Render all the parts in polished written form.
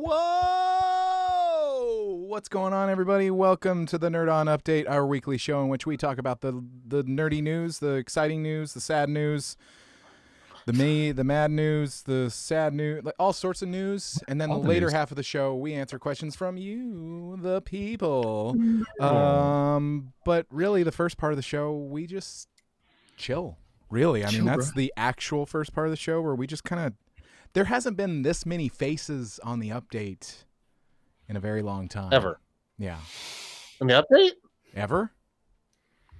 Whoa! What's going on, everybody? Welcome to the Nerd On Update, our weekly show in which we talk about the nerdy news, the exciting news, the sad news, the mad news, the sad news, like all sorts of news. And then the later half of the show, we answer questions from you, the people. But really, the first part of the show, we just chill. Really, I mean, that's the actual first part of the show where we just kind of. There hasn't been this many faces on the update in a very long time. Ever. Yeah. On the update? Ever?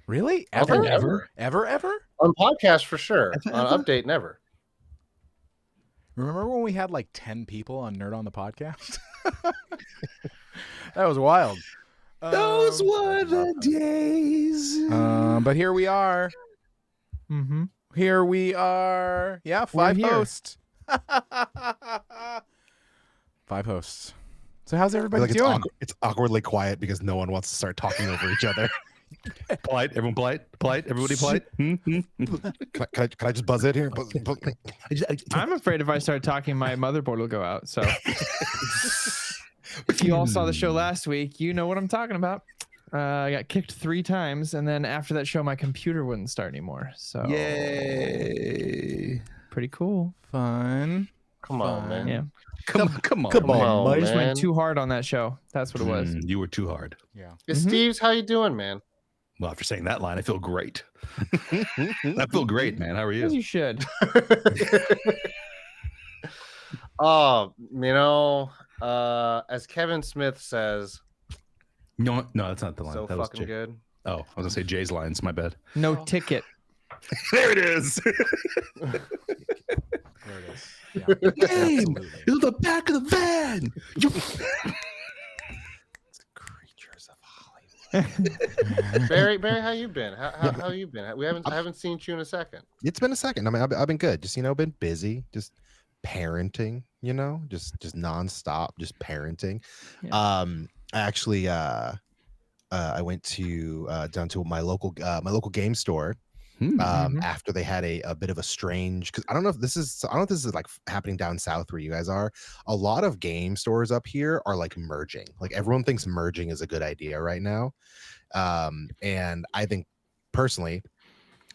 Really? Ever? On podcast for sure. On update, never. Remember when we had like 10 people on Nerd on the podcast? That was wild. Those were the days. But here we are. Mm-hmm. Here we are. Yeah, 5 hosts. 5 hosts. So how's everybody doing? It's awkwardly quiet because no one wants to start talking over each other. Polite, everyone polite, everybody polite. Can I just buzz in here? I'm afraid if I start talking, my motherboard will go out. So if you all saw the show last week, you know what I'm talking about. I got kicked 3 times, and then after that show, my computer wouldn't start anymore. So yay. Pretty cool. Fun. Come on, man. Yeah. Come on, I just man. went too hard on that show. That's what it was. You were too hard. Yeah. Steve's, how you doing, man? Well, after saying that line, I feel great. I feel great, man. How are you? As you should. As Kevin Smith says, No, that's not the line. so that was fucking Jay. good. Oh, I was gonna say Jay's lines. My bad. No ticket. There it is. There it is. Yeah. Name is the back of the van. Creatures of Hollywood. Barry, how you been? How you been? I haven't seen you in a second. It's been a second. I mean, I've been good. Just been busy. Just parenting. Just nonstop. Just parenting. Yeah. Actually, I went to down to my local game store. After they had a bit of a strange, because I don't know if this is like happening down south where you guys are. A lot of game stores up here are like merging. Like everyone thinks merging is a good idea right now, and I think personally,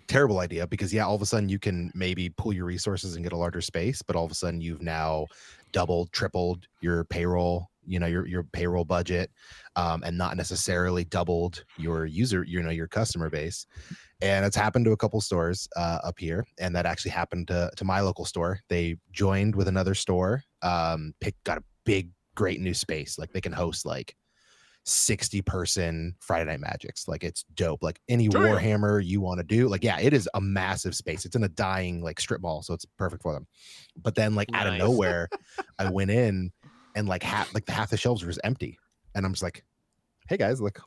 terrible idea, because all of a sudden you can maybe pull your resources and get a larger space, but all of a sudden you've now doubled, tripled your payroll. Your payroll budget, and not necessarily doubled your your customer base. And it's happened to a couple stores up here, and that actually happened to my local store. They joined with another store, got a big, great new space. Like they can host like 60-person Friday Night Magics. Like it's dope. Like any Warhammer you want to do. Like it is a massive space. It's in a dying like strip mall, so it's perfect for them. But then like out of nowhere, I went in. And like half the shelves were just empty, and I'm just like, "Hey guys, like,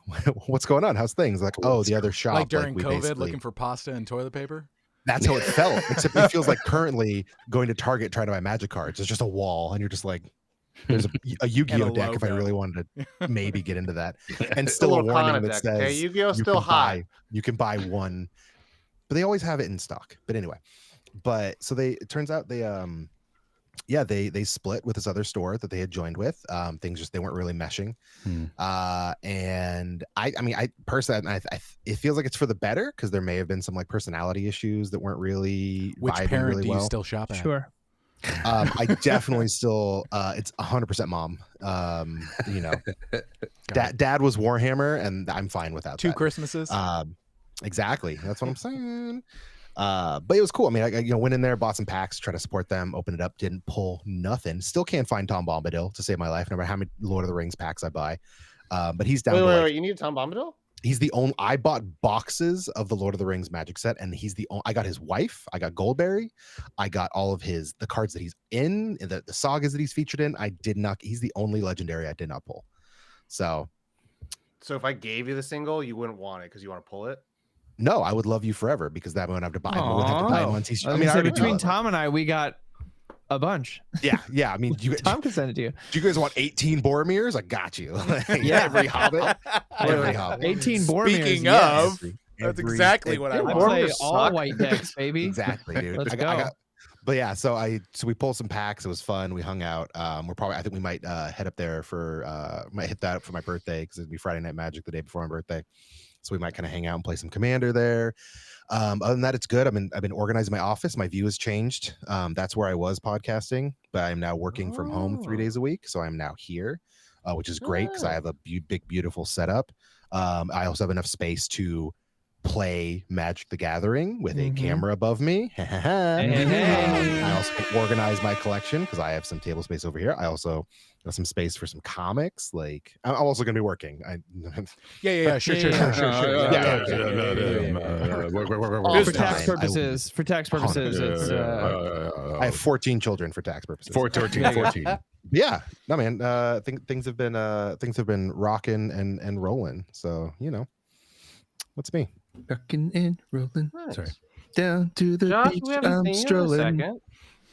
what's going on? How's things?" Like, "Oh, the other shop." Like during COVID, looking for pasta and toilet paper. That's how it felt. Except it feels like currently going to Target trying to buy Magic cards. It's just a wall, and you're just like, "There's a Yu-Gi-Oh deck logo. if I really wanted to maybe get into that." And still a warning that says, "Hey, Yu-Gi-Oh still high. You can buy one, but they always have it in stock. But anyway, so it turns out they they split with this other store that they had joined with. Things they weren't really meshing. And I personally, it feels like it's for the better, because there may have been some like personality issues that weren't really Which vibing parent really do you well. still shop at? Sure. I definitely still it's 100% mom. Dad was Warhammer, and I'm fine without 2 that. Christmases. Exactly, that's what I'm saying. But it was cool. I mean, I went in there, bought some packs, tried to support them, opened it up, didn't pull nothing. Still can't find Tom Bombadil to save my life, no matter how many Lord of the Rings packs I buy. But he's down. Wait, you need Tom Bombadil? He's the only. I bought boxes of the Lord of the Rings Magic set, and he's the only. I got his wife. I got Goldberry. I got all of the cards that he's in, the sagas that he's featured in. I did not. He's the only legendary I did not pull. So if I gave you the single, you wouldn't want it because you want to pull it. No, I would love you forever, because that wouldn't have to buy. I wouldn't have to buy him once he's. Between Tom and I, we got a bunch. Yeah. I mean, Tom can send it to you. Do you guys want 18 Boromirs? I got you. Every Hobbit. Every Hobbit. 18 Boromirs. Speaking of, that's exactly what I I want. play all white decks, baby. Exactly, dude. Let's I got But yeah, so we pulled some packs. It was fun. We hung out. I think we might head up there might hit that up for my birthday because it'd be Friday Night Magic the day before my birthday. So we might kind of hang out and play some Commander there. Other than that, it's good. I've been organizing my office. My view has changed. That's where I was podcasting, but I'm now working from home 3 days a week. So I'm now here, which is great because I have a big, beautiful setup. I also have enough space to play Magic the Gathering with a camera above me. I also can organize my collection because I have some table space over here. I also have some space for some comics. Like I'm also going to be working. Sure. For tax purposes, it's. I have 14 children for tax purposes. 14. Yeah, no man. Things have been rocking and rolling. So that's me. Rocking and rolling. Nice. Sorry. Down to the Josh, beach. we haven't I'm seen you in a strolling.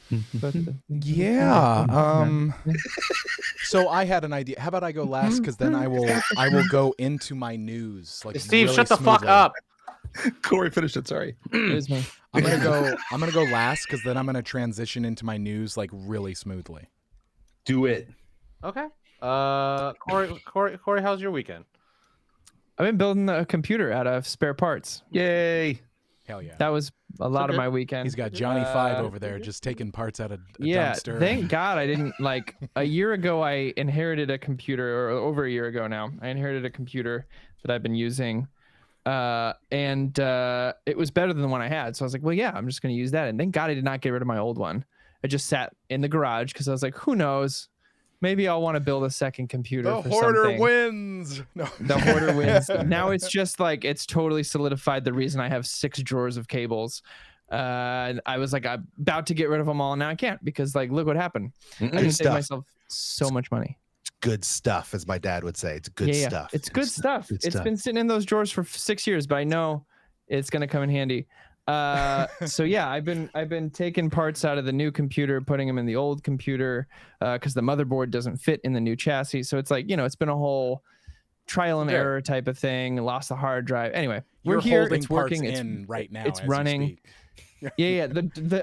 second. Yeah. So I had an idea. How about I go last? Because then I will go into my news. Like Steve, really shut the fuck smoothly. up. Corey, finish it. Sorry. It is me. I'm gonna go last because then I'm gonna transition into my news like really smoothly. Do it. Okay. Corey, how's your weekend? I've been building a computer out of spare parts. Yay. Hell yeah. That was a lot of my weekend. He's got Johnny Five over there just taking parts out of a Yeah, dumpster. thank God I didn't like a year ago. I inherited a computer, or over a year ago now. I inherited a computer that I've been using, and it was better than the one I had. So I was like, well, yeah, I'm just going to use that. And thank God I did not get rid of my old one. I just sat in the garage because I was like, who knows? Maybe I'll want to build a second computer. The for hoarder something. wins. No. The hoarder wins. Now it's just like it's totally solidified the reason I have 6 drawers of cables. And I was like, I'm about to get rid of them all. And now I can't because like, look what happened. I just saved myself so much money. It's good stuff, as my dad would say. It's good stuff. It's good stuff. It's been sitting in those drawers for 6 years, but I know it's going to come in handy. So yeah, I've been taking parts out of the new computer, putting them in the old computer, because the motherboard doesn't fit in the new chassis. So it's like, it's been a whole trial and error type of thing. Lost the hard drive. Anyway, we're here. It's working. It's right now. It's running. Yeah.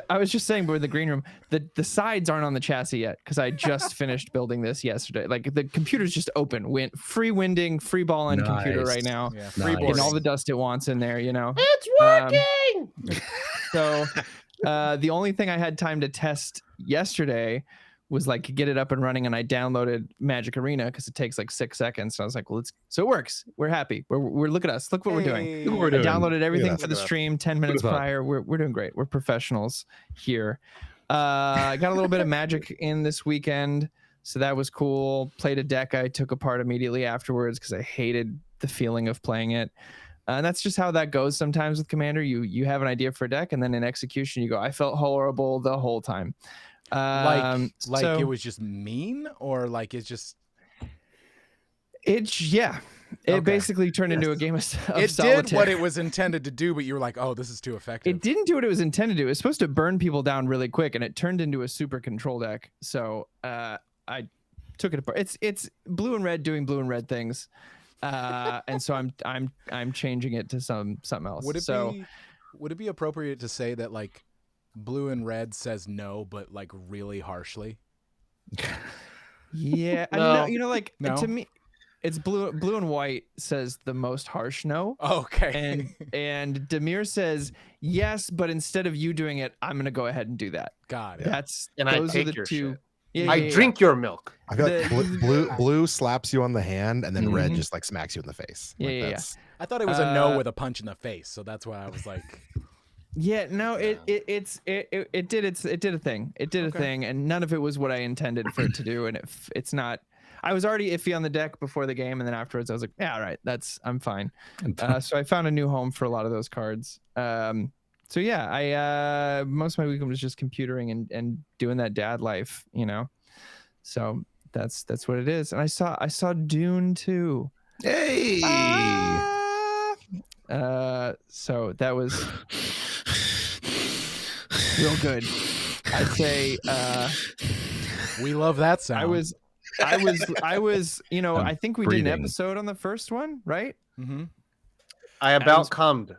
I was just saying, but with the green room, the sides aren't on the chassis yet because I just finished building this yesterday. Like the computer's just open, free winding, free ball on computer right now. Yeah, getting all the dust it wants in there. It's working. So the only thing I had time to test yesterday was like get it up and running, and I downloaded Magic Arena because it takes like 6 seconds. So I was like, well, so it works. We're happy. We're look at us. Look what we're doing. Look what we're doing. I downloaded everything for the stream 10 minutes prior. We're doing great. We're professionals here. I got a little bit of Magic in this weekend, so that was cool. Played a deck I took apart immediately afterwards because I hated the feeling of playing it. And that's just how that goes sometimes with Commander. You have an idea for a deck, and then in execution you go, I felt horrible the whole time. It was just mean, or like it's just it basically turned into a game of it solitaire. did what it was intended to do, but you were like, oh, this is too effective. It didn't do what it was intended to. It was supposed to burn people down really quick, and it turned into a super control deck. So I took it apart. It's blue and red doing blue and red things, and so I'm changing it to something else. Would it be appropriate to say that like blue and red says no, but like really harshly? Yeah, No. No? To me, it's blue and white says the most harsh no. Okay. And Demir says yes, but instead of you doing it, I'm gonna go ahead and do that. Got it. Those are the two. Shit. Yeah, I drink your milk. I feel like blue slaps you on the hand, and then red just like smacks you in the face. Yeah. I thought it was a no with a punch in the face, so that's why I was like. Yeah, no, it did a thing. It did a thing, and none of it was what I intended for it to do. And it's not. I was already iffy on the deck before the game, and then afterwards I was like, yeah, all right, I'm fine. So I found a new home for a lot of those cards. So yeah, I most of my weekend was just computering and doing that dad life, So that's what it is. And I saw Dune 2. Hey. So that was real good. I'd say We love that sound. I was I think we did an episode on the first one, right? Mm-hmm. I about cummed.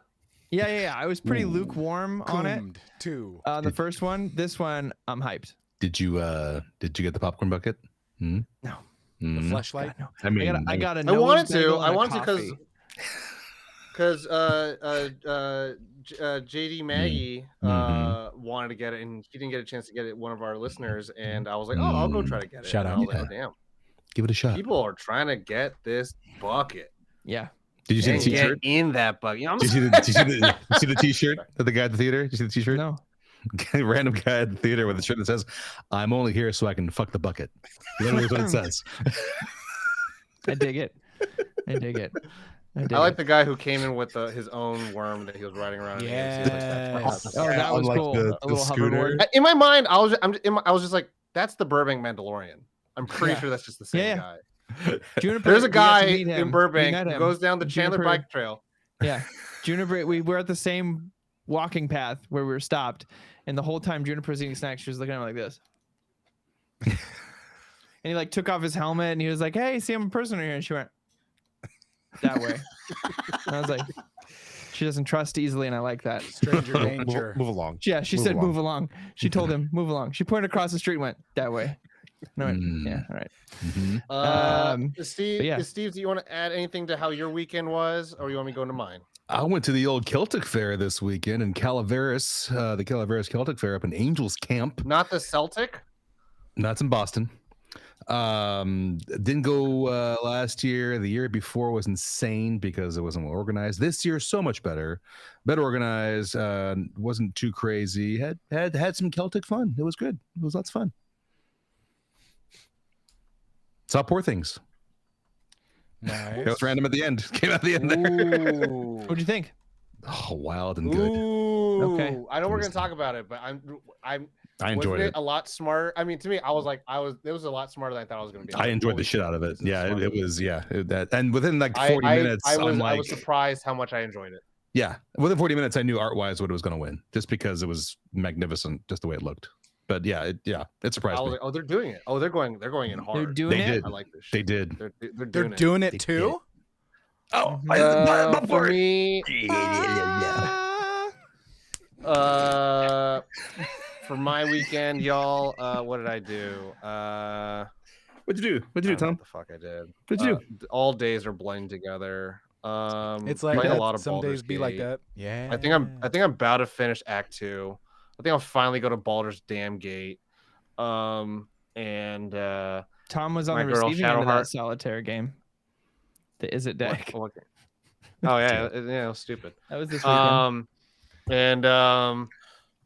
Yeah. I was pretty lukewarm on it. Coomed, too. The first one. This one, I'm hyped. Did you get the popcorn bucket? No. The fleshlight. God, no. I mean, I got a I nose wanted to. bagel I and a wanted to coffee. because JD Maggie wanted to get it, and he didn't get a chance to get it. One of our listeners, and I was like, "Oh, I'll go try to get it." Shout and out. I was like, "Oh, damn, give it a shot. people are trying to get this bucket." Yeah. Did you see the And get T-shirt? in that bucket? You know, I'm Did you see the T-shirt of the guy at the theater? Did you see the T-shirt? No. Random guy at the theater with a shirt that says, "I'm only here so I can fuck the bucket." Literally what it says. I dig it. I dig it. I like the guy who came in with his own worm that he was riding around. Yes. Oh, that was Unlike cool. the A little scooter. hoverboard. In my mind, I was just like, "That's the Burbank Mandalorian." I'm pretty Yeah. sure that's just the same Yeah. guy. Juniper, There's a we got to guy meet him. in We Burbank met who him. goes down the Chandler Juniper- bike trail. Yeah. Juniper, we were at the same walking path where we were stopped. And the whole time Juniper was eating snacks, she was looking at him like this. And he like took off his helmet and he was like, "Hey, see, I'm a person here." And she went that way. And I was like, she doesn't trust easily. And I like that. Stranger danger. Move along. Yeah, she Move said, along. "Move along." She told him, "Move along." She pointed across the street and went that way. No, yeah, all right. Steve, yeah. Steve, do you want to add anything to how your weekend was, or you want me to go into mine? I went to the old Celtic Fair this weekend in Calaveras, the Calaveras Celtic Fair up in Angels Camp. Not the Celtic. That's in Boston. Didn't go last year. The year before was insane because it wasn't well organized. This year, so much better organized. Wasn't too crazy. Had some Celtic fun. It was good. It was lots of fun. Saw Poor Things. Nice. That was random at the end. Came out at the end there. Ooh. What'd you think? Oh, wild and good. Ooh. Okay. I know we're gonna talk about it, but I enjoyed wasn't it. a lot smarter. I mean, to me, it was a lot smarter than I thought it was gonna be. I enjoyed the shit out of it. Yeah, it was. Yeah, that and within like 40 minutes, I I'm like, was surprised how much I enjoyed it. yeah, within 40 minutes, I knew art wise what it was going to win, just because it was magnificent, just the way it looked. But yeah, it surprised I was me. like, oh, they're doing it. Oh, they're going in hard. They're doing They it. did. I like this. They Shit. did. They're doing it They too? Oh, for me, for my weekend, y'all, what did I do? What'd you do? What'd you do, I don't know Tom? what the fuck I did? What'd you do? All days are blending together. It's like playing that. a lot of Some Baldur's days be like Gate. that. Yeah. I think I'm about to finish Act 2. I think I'll finally go to Baldur's Damn Gate. And Tom was on My the girl, receiving end of Shadowheart. that solitaire game. The Is It deck. what- oh yeah, it was stupid. That was this weekend.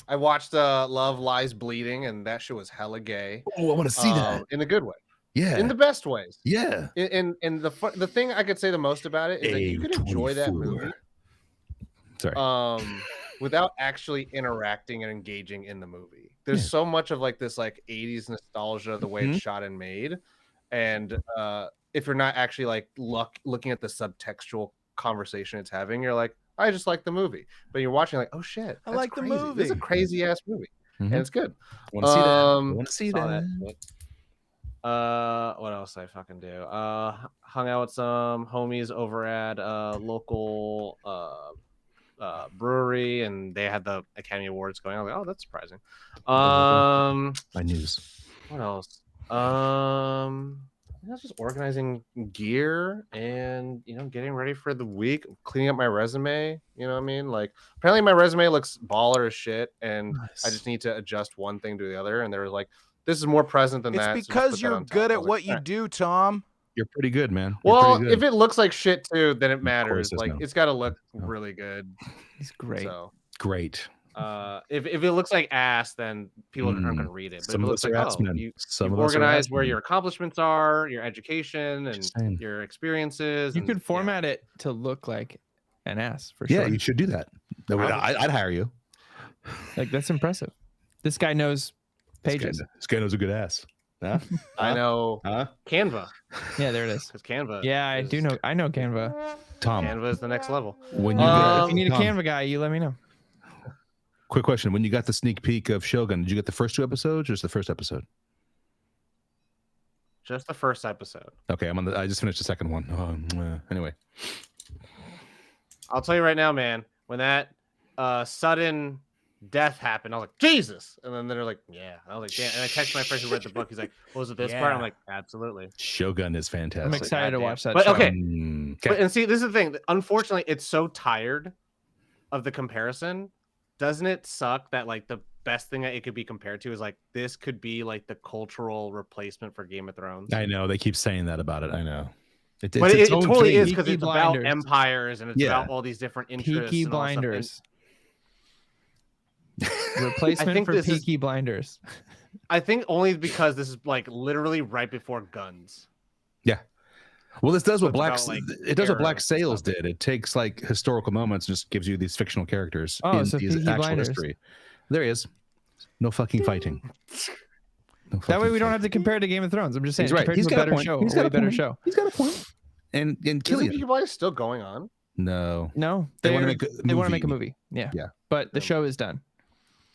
I watched Love Lies Bleeding, and that shit was hella gay. Oh, I want to see that. In a good way, Yeah. in the best ways. Yeah. And the thing I could say the most about it is that you could enjoy that movie Sorry. without actually interacting and engaging in the movie. There's so much of like this like 80s nostalgia, the way it's shot and made, and if you're not actually like looking at the subtextual conversation it's having, you're like, I just like the movie. But you're watching like, oh shit, I that's like the crazy. This is a movie. crazy ass movie, and it's good. I want to see that. I want to see saw that. shit. What else did I fucking do? Hung out with some homies over at local brewery, and they had the Academy Awards going. I was like, oh, that's surprising. My news. What else? I was just organizing gear and getting ready for the week, cleaning up my resume. You know what I mean? Like, apparently my resume looks baller as shit, and I just need to adjust one thing to the other. And they were like, "This is more present than It's that." so just because put that you're on top. good I at was what like, you "All right." do, Tom. You're pretty good, man. You're Well, pretty if good. it looks like shit too, then it course matters. it's Like, no. it's got to look really good. He's great. So, Great. if it looks like ass, then people aren't going to read it. But Some if of it us looks are like, ass oh, men. you've Some of us are organized ass where men. your accomplishments are, your education, and Just saying. your experiences. You and, could format it to look like an ass for Yeah, sure. you should do that. I'd hire you. Like, that's impressive. This guy knows pages. This guy knows a good ass. Huh? I know Huh? Canva, Yeah, there it is. because Canva. Yeah, I is- do know. I know Canva. Tom, Canva is the next level. when you If you need a Tom, Canva guy, you let me know. quick question: when you got the sneak peek of Shogun, did you get the first 2 episodes or just the first episode? Just the first episode. Okay, I just finished the second one. Anyway, I'll tell you right now, man. when that sudden death happened, I was like, Jesus. And then they're like, yeah. I was like, damn. And I texted my friend who read the book. He's like, was it this part? I'm like, absolutely. Shogun is fantastic. I'm excited to watch that But show. okay. Okay. But, and see, this is the thing. Unfortunately, it's so tired of the comparison. Doesn't it suck that like the best thing that it could be compared to is like this could be like the cultural replacement for Game of Thrones? I know they keep saying that about it. I know. But it totally is, because Peaky it's about Blinders. empires and it's Yeah. about all these different interests. Peaky and all that stuff. Blinders. Replacement for Peaky Blinders. I think only because this is like literally right before Guns. Yeah. Well, this does So what it's Black about, like, it does what Black terror and Sails stuff. did. It takes like historical moments and just gives you these fictional characters Oh, in so these Peaky actual Blinders. history. There he is. No fucking fighting. No That way fucking we don't fighting. have to compare it to Game of Thrones. I'm just saying, He's right. compared He's to a got a better point. show, He's a got way a better point. show. He's got a point. And Isn't Killian. Peaky Blinders still going on? No. No, They wanna they're- make a they want to movie. make a movie. Yeah, Yeah. but the show is done.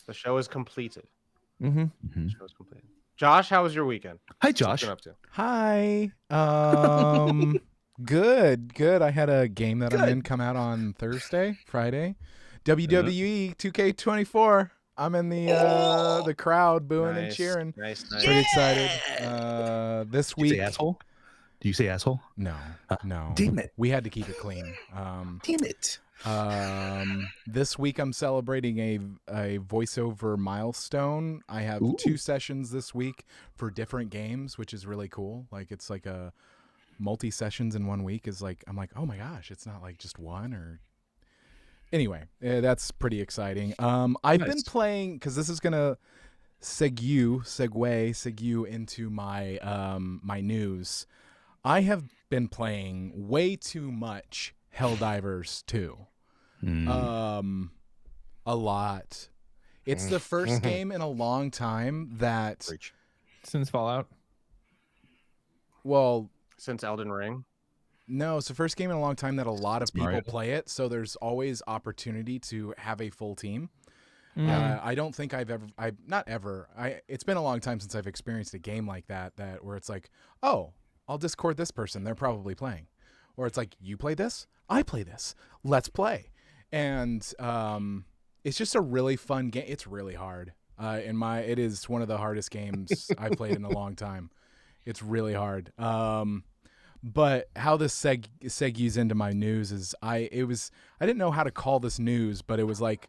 The show is completed. Mm-hmm. Mhm. The show is completed. Josh, how was your weekend? Hi, What you Josh. been up to? Hi. Good. I had a game that I'm in come out on Friday. WWE 2K24. I'm in the crowd booing and cheering. Nice. Pretty excited. This Did you say week. asshole? Do you say asshole? No. Damn it. We had to keep it clean. Damn it. This week I'm celebrating a voiceover milestone. I have 2 sessions this week for different games, which is really cool. Like it's like a multi sessions in 1 week is like, I'm like, oh my gosh, it's not like just one or anyway, that's pretty exciting. I've been playing, because this is gonna segue into my my news. I have been playing way too much Helldivers 2. A lot. It's the first game in a long time that Preach. Since Fallout. well, Since Elden Ring. no, it's the first game in a long time that a lot of people Mario. play it, so there's always opportunity to have a full team. Mm. I don't think it's been a long time since I've experienced a game like that where it's like, oh, I'll Discord this person, they're probably playing. Or it's like, you play this, I play this, let's play. And it's just a really fun game. It's really hard. It is one of the hardest games I've played in a long time. It's really hard. But how this segues into my news is I didn't know how to call this news, but it was like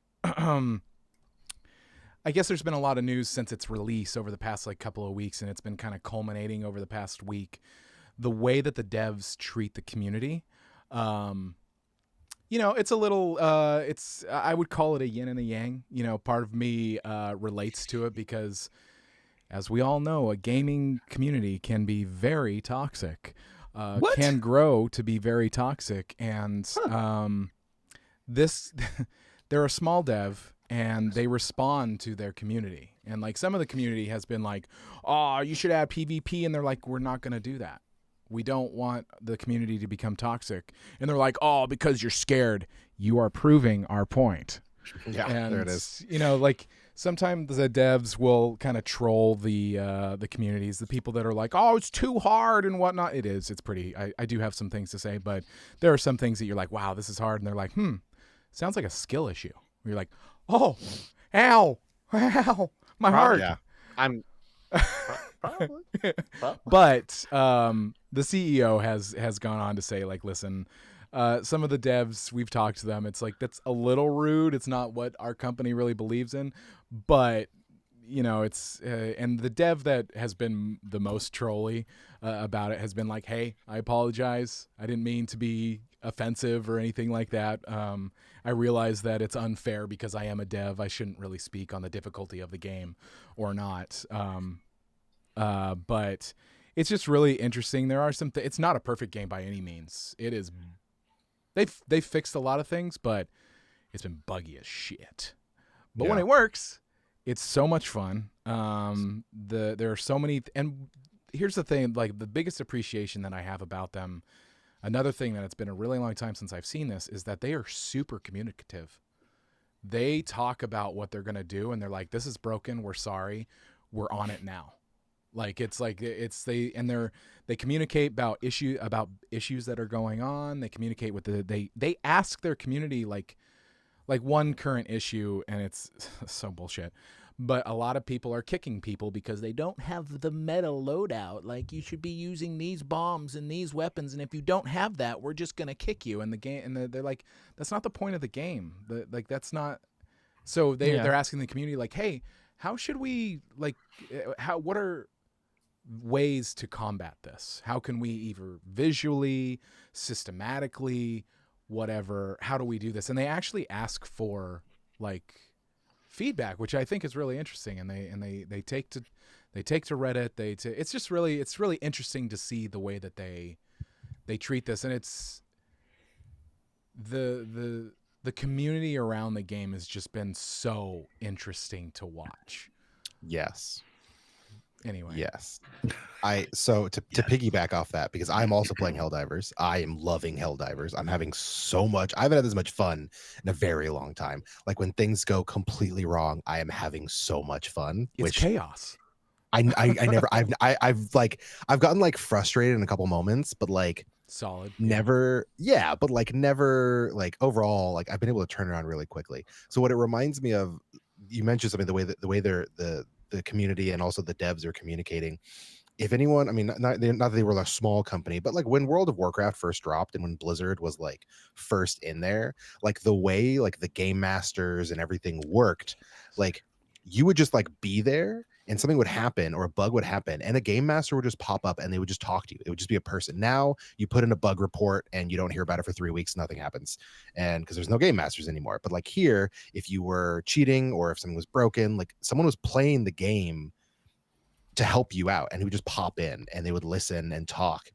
I guess there's been a lot of news since its release over the past like couple of weeks, and it's been kind of culminating over the past week. The way that the devs treat the community, it's a little, I would call it a yin and a yang. Part of me relates to it because, as we all know, a gaming community can be very toxic. Can grow to be very toxic, and they're a small dev. And they respond to their community. And like some of the community has been like, oh, you should add PvP. And they're like, we're not going to do that. We don't want the community to become toxic. And they're like, oh, because you're scared. You are proving our point. Yeah, And, there it is. like sometimes the devs will kind of troll the communities, the people that are like, oh, it's too hard and whatnot. It is. It's pretty. I do have some things to say, but there are some things that you're like, wow, this is hard. And they're like, sounds like a skill issue. You're like, oh, ow, my heart. Yeah. I'm probably. But the CEO has gone on to say, like, listen, some of the devs, we've talked to them. It's like, that's a little rude. It's not what our company really believes in. But, it's and the dev that has been the most trolly about it has been like, hey, I apologize. I didn't mean to be offensive or anything like that. I realize that it's unfair because I am a dev. I shouldn't really speak on the difficulty of the game or not. But it's just really interesting. There are some it's not a perfect game by any means. It is. They've fixed a lot of things, but it's been buggy as shit. But when Yeah. it works, it's so much fun. There are so many, and here's the thing: like the biggest appreciation that I have about them. Another thing that it's been a really long time since I've seen this is that they are super communicative. They talk about what they're going to do and they're like, this is broken. We're sorry. We're on it now. They communicate about issues that are going on. They communicate with they ask their community like like one current issue, and it's so bullshit. But a lot of people are kicking people because they don't have the meta loadout. Like, you should be using these bombs and these weapons, and if you don't have that, we're just gonna kick you. And the game, and they're like, that's not the point of the game. Like, that's not. So they're asking the community, like, hey, how should we, like, what are ways to combat this? How can we either visually, systematically, whatever? How do we do this? And they actually ask for like feedback, which I think is really interesting. And they take to Reddit. It's really interesting to see the way that they treat this, and it's the community around the game has just been so interesting to watch. Yes. Anyway. Yes. To piggyback off that, because I'm also playing Helldivers. I am loving Helldivers. I'm having so much. I haven't had this much fun in a very long time. Like, when things go completely wrong, I am having so much fun. It's chaos. I never I've gotten like frustrated in a couple moments, but like solid. Never, yeah, but like never, like overall, like I've been able to turn around really quickly. So what it reminds me of, you mentioned something, the way they're the community and also the devs are communicating. If anyone, I mean, not that they were a small company, but like when World of Warcraft first dropped and when Blizzard was like first in there, like the way like the game masters and everything worked, like you would just like be there and something would happen or a bug would happen and a game master would just pop up and they would just talk to you. It would just be a person. Now you put in a bug report and you don't hear about it for 3 weeks, nothing happens. And because there's no game masters anymore. But like here, if you were cheating or if something was broken, like someone was playing the game to help you out and he would just pop in and they would listen and talk,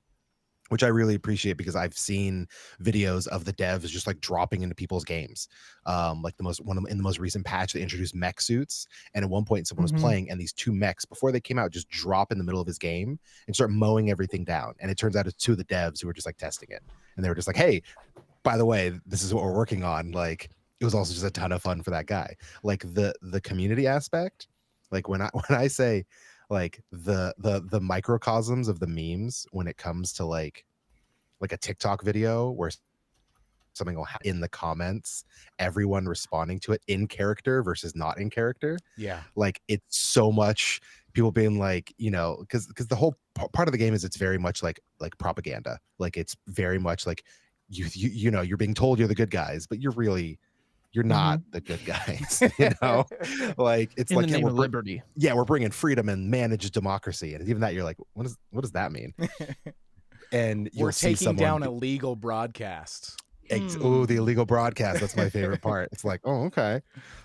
which I really appreciate because I've seen videos of the devs just like dropping into people's games. Like in the most recent patch, they introduced mech suits, and at one point someone was playing, and these 2 mechs before they came out just drop in the middle of his game and start mowing everything down. And it turns out it's 2 of the devs who were just like testing it, and they were just like, "Hey, by the way, this is what we're working on." Like it was also just a ton of fun for that guy. Like the community aspect, like when I say like the microcosms of the memes when it comes to like a TikTok video where something will in the comments, everyone responding to it in character versus not in character. Yeah. Like it's so much people being like, you know, because the whole part of the game is it's very much like propaganda. Like it's very much like you know, you're being told you're the good guys, but you're not the good guys, you know. Like it's in like the name of liberty. Yeah, we're bringing freedom and managed democracy, and even that you're like, what does that mean? And we're taking down illegal broadcasts. Oh, the illegal broadcast. That's my favorite part. It's like, oh, okay.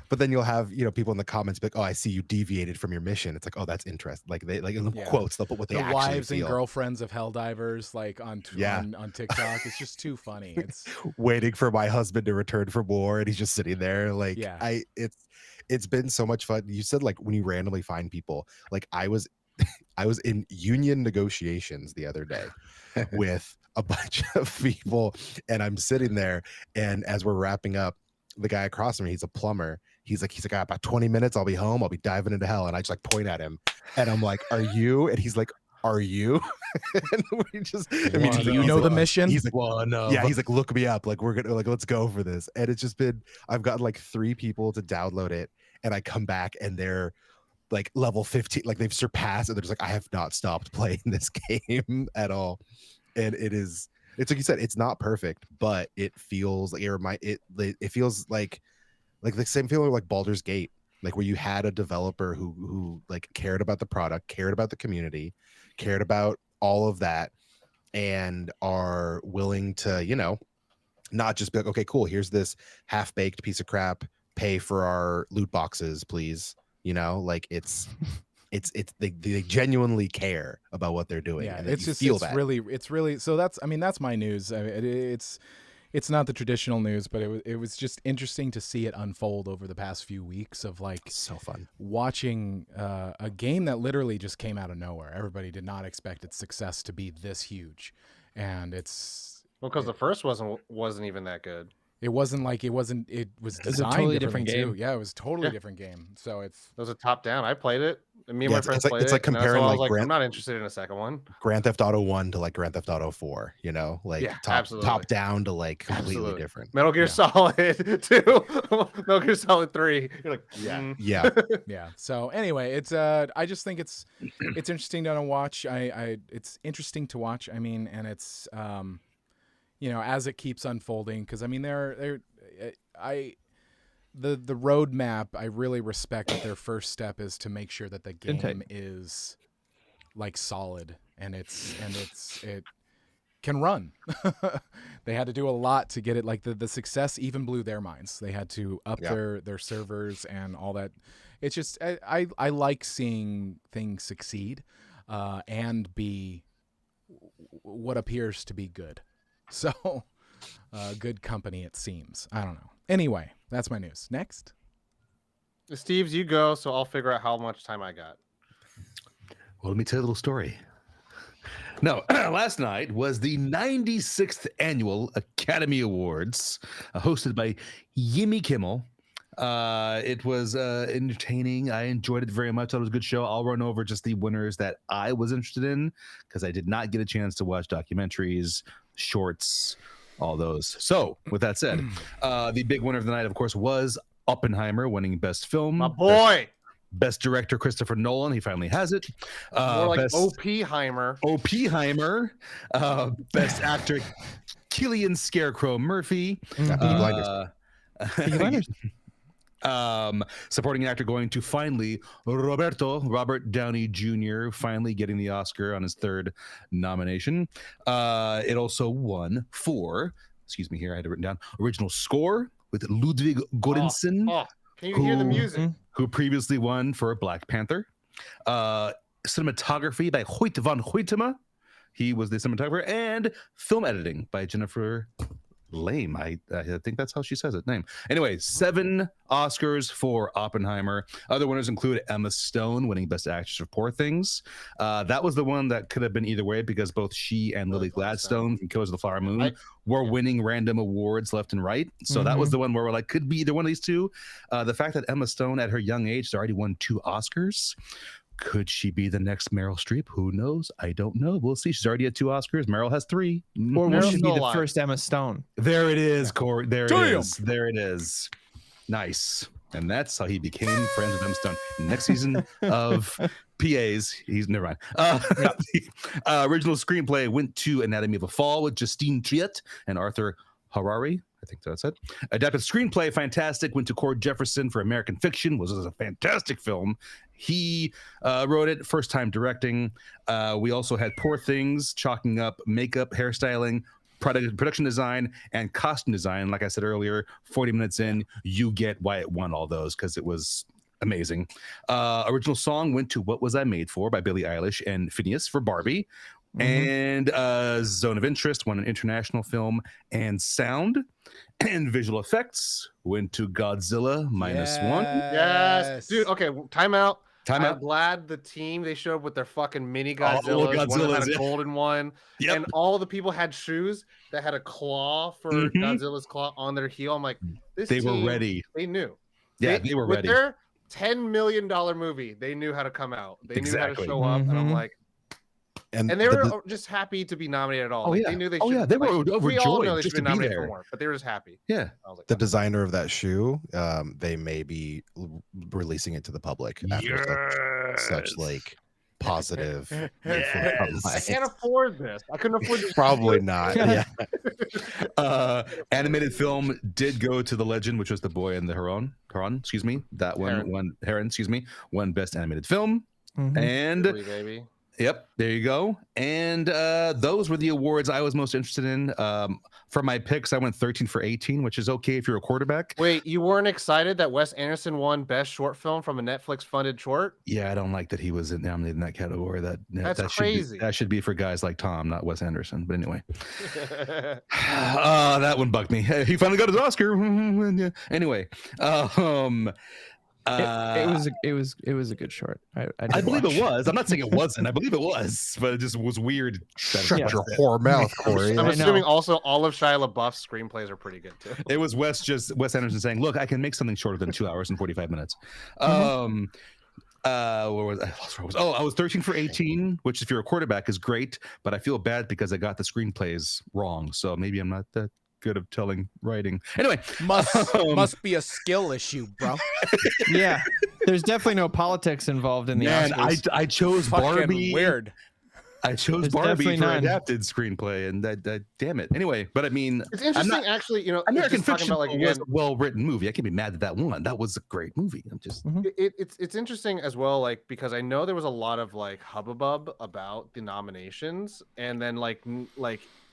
But then you'll have, you know, people in the comments be like, oh, I see you deviated from your mission. It's like, oh, that's interesting. Like they like in the quotes, they'll put what they the actually wives feel. and girlfriends of Helldivers like on TikTok. It's just too funny. It's waiting for my husband to return from war, and he's just sitting there. Like it's been so much fun. You said like when you randomly find people, like I was in union negotiations the other day with a bunch of people, and I'm sitting there, and as we're wrapping up, the guy across from me, he's a plumber. He's like, about 20 minutes, I'll be home. I'll be diving into hell. And I just like point at him, and I'm like, are you? And he's like, are you? And we just, I mean, do you know the mission? He's like, well, no. Yeah, he's like, look me up. Like, we're gonna like, let's go for this. And it's just been, I've gotten like 3 people to download it, and I come back and they're like level 15, like they've surpassed, and they're just like, I have not stopped playing this game at all. And it's like you said, it's not perfect, but it feels like it feels like the same feeling like Baldur's Gate, like where you had a developer who like cared about the product, cared about the community, cared about all of that, and are willing to, you know, not just be like, okay, cool, here's this half-baked piece of crap, pay for our loot boxes, please. You know, like it's they genuinely care about what they're doing. Yeah, and it's really so that's my news. I mean, it's not the traditional news, but it was just interesting to see it unfold over the past few weeks of like so fun watching a game that literally just came out of nowhere. Everybody did not expect its success to be this huge, and it's because the first wasn't even that good. It wasn't like it was a designed totally differently different game. too. Yeah, it was a totally Yeah. different game. So it's It was a top down. I played it. And me and Yeah, my it's friends like- played it's like it. And that's comparing, why I was like, like, I'm not interested in a second one. Grand Theft Auto 1 to like Grand Theft Auto 4, like Yeah, top absolutely. down to like completely Absolutely. different. Metal Gear Yeah. Solid 2, Metal Gear Solid 3. You're like, Yeah. yeah. So anyway, it's I just think it's interesting to watch. It's interesting to watch. I mean, and it's as it keeps unfolding, because I mean the roadmap, I really respect that their first step is to make sure that the game is like solid and it can run. They had to do a lot to get it. Like the success even blew their minds. They had to up their servers and all that. It's just I like seeing things succeed and be what appears to be good. So good company, it seems. I don't know. Anyway, that's my news. Next. Steve's, you go, so I'll figure out how much time I got. Well, let me tell you a little story. No, last night was the 96th annual Academy Awards, hosted by Jimmy Kimmel. It was entertaining. I enjoyed it very much. It was a good show. I'll run over just the winners that I was interested in, because I did not get a chance to watch documentaries, shorts, all those. So, with that said, the big winner of the night, of course, was Oppenheimer, winning Best Film. My boy. Best Director, Christopher Nolan. He finally has it. More like Best Oppenheimer. Oppenheimer. Best Actor, Cillian Scarecrow Murphy. Supporting actor going to finally Robert Downey Jr. finally getting the Oscar on his third nomination. It also won for, excuse me here, I had it written down, original score with Ludwig Göransson. Can you hear the music? Who previously won for Black Panther. Cinematography by Hoyt van Hoytema. He was the cinematographer. And film editing by Jennifer Lame. I think that's how she says it. Name. Anyway, 7 Oscars for Oppenheimer. Other winners include Emma Stone winning Best Actress for Poor Things. That was the one that could have been either way, because both she and Lily Gladstone from Killers of the Flower Moon were winning random awards left and right. So that was the one where we're like, could be either one of these two. The fact that Emma Stone at her young age has already won 2 Oscars. Could she be the next Meryl Streep? Who knows? I don't know. We'll see. She's already at 2 Oscars. Meryl has 3. Or will she be still the alive. first Emma Stone? There it is, Corey. There it Damn. is. There it is. Nice. And that's how he became friends with Emma Stone. Next season of PAs, he's never mind. The original screenplay went to Anatomy of a Fall with Justine Triet and Arthur Harari. I think that's it. Adapted screenplay, fantastic. Went to Cord Jefferson for American Fiction. Was a fantastic film. He wrote it, first time directing. We also had Poor Things, chalking up makeup, hairstyling, production design, and costume design. Like I said earlier, 40 minutes in, you get why it won all those, because it was amazing. Original song went to What Was I Made For by Billie Eilish and Phineas for Barbie. And Zone of Interest won an international film and sound. And visual effects went to Godzilla -1. Yes. Dude, okay, time out. Time I'm out. glad the team they showed with their fucking mini Oh, Godzillas. One of them Godzillas, had a yeah. golden one. Yep. And all the people had shoes that had a claw for Godzilla's claw on their heel. I'm like, this They team, were ready. They knew. Yeah, they were with ready. their $10 million movie, they knew how to come out. They knew how Exactly. to show up. And I'm like, and they the- were just happy to be nominated at all. Oh, Like, yeah. They knew they Oh, should. yeah, they were We all overjoyed know they just should be to be nominated for there. more, but they were just happy. Yeah. I was like, the designer of that shoe, they may be releasing it to the public after such like positive. Yes. I can't afford this. I couldn't afford this. Probably not. Yeah. Animated film did go to The Legend, which was The Boy and the Heron. Excuse me. That one Heron, excuse me, won Best Animated Film. And Really, baby. yep, there you go. And those were the awards I was most interested in. For my picks, I went 13 for 18, which is okay if you're a quarterback. Wait, you weren't excited that Wes Anderson won Best Short Film from a Netflix-funded short? Yeah, I don't like that he was nominated in that category. That's that crazy. That should be for guys like Tom, not Wes Anderson. But anyway, that one bugged me. He finally got his Oscar. Anyway, It was a good short. I believe it was. I'm not saying it wasn't. I believe it was, but it just was weird. Shut your whore mouth, Corey. I'm I assuming know. also all of Shia LaBeouf's screenplays are pretty good too. It was Wes Anderson saying, "Look, I can make something shorter than 2 hours and 45 minutes." Where was I? I was 13 for 18, which if you're a quarterback is great, but I feel bad because I got the screenplays wrong. So maybe I'm not that good of telling writing. Anyway, Must be a skill issue, bro. Yeah, there's definitely no politics involved in the man, Oscars. I chose Fucking Barbie. weird. I chose There's Barbie definitely for none. adapted screenplay, and that Mm-hmm. damn it. Anyway, but I mean, It's interesting, actually. You know, American just talking Fiction about, like, was again, a well-written movie. I can't be mad that won. That was a great movie. I'm just it's interesting as well, like, because I know there was a lot of like hubbub about the nominations, and then like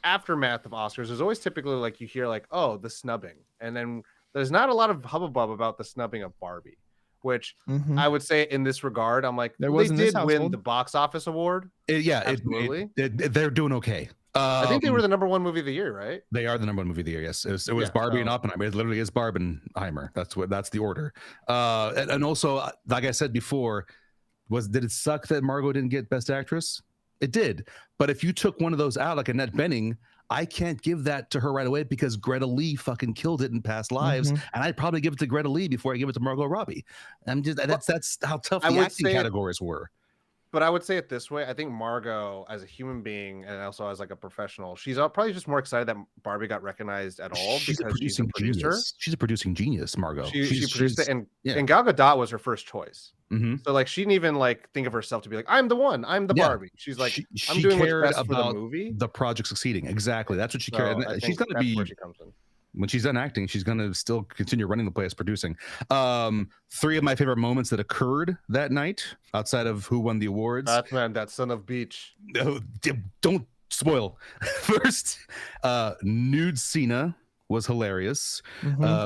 aftermath of Oscars, there's always typically like you hear like, oh, the snubbing, and then there's not a lot of hubbub about the snubbing of Barbie, which Mhm. I would say in this regard, I'm like, There they was in this did win household. the box office award. Absolutely. they're doing okay. I think they were the #1 movie of the year, right? They are the #1 movie of the year. Yes, it was Yeah, Barbie and so- Oppenheimer. It literally is Barbenheimer. That's the order. And also, like I said before, did it suck that Margot didn't get Best Actress? It did. But if you took one of those out, like Annette Bening, I can't give that to her right away because Greta Lee fucking killed it in Past Lives, Mhm. and I'd probably give it to Greta Lee before I give it to Margot Robbie. That's how tough I the would acting say it- categories were. But I would say it this way: I think Margot, as a human being and also as like a professional, she's probably just more excited that Barbie got recognized at all She's a because she's a producing producer. genius. She's a producing genius, Margot. She produced it, and yeah. and Gal Gadot was her first choice. Mhm. So like she didn't even like think of herself to be like, I'm the one, I'm the Yeah. Barbie. She's like, she I'm doing what's cared best for the about movie. the project succeeding. Exactly. That's what she So cared. I And think she's gonna that's be where she comes in. when she's done acting, she's gonna still continue running the place producing. 3 of my favorite moments that occurred that night, outside of who won the awards. Batman, that son of Beach. No, don't spoil. First, nude Cena was hilarious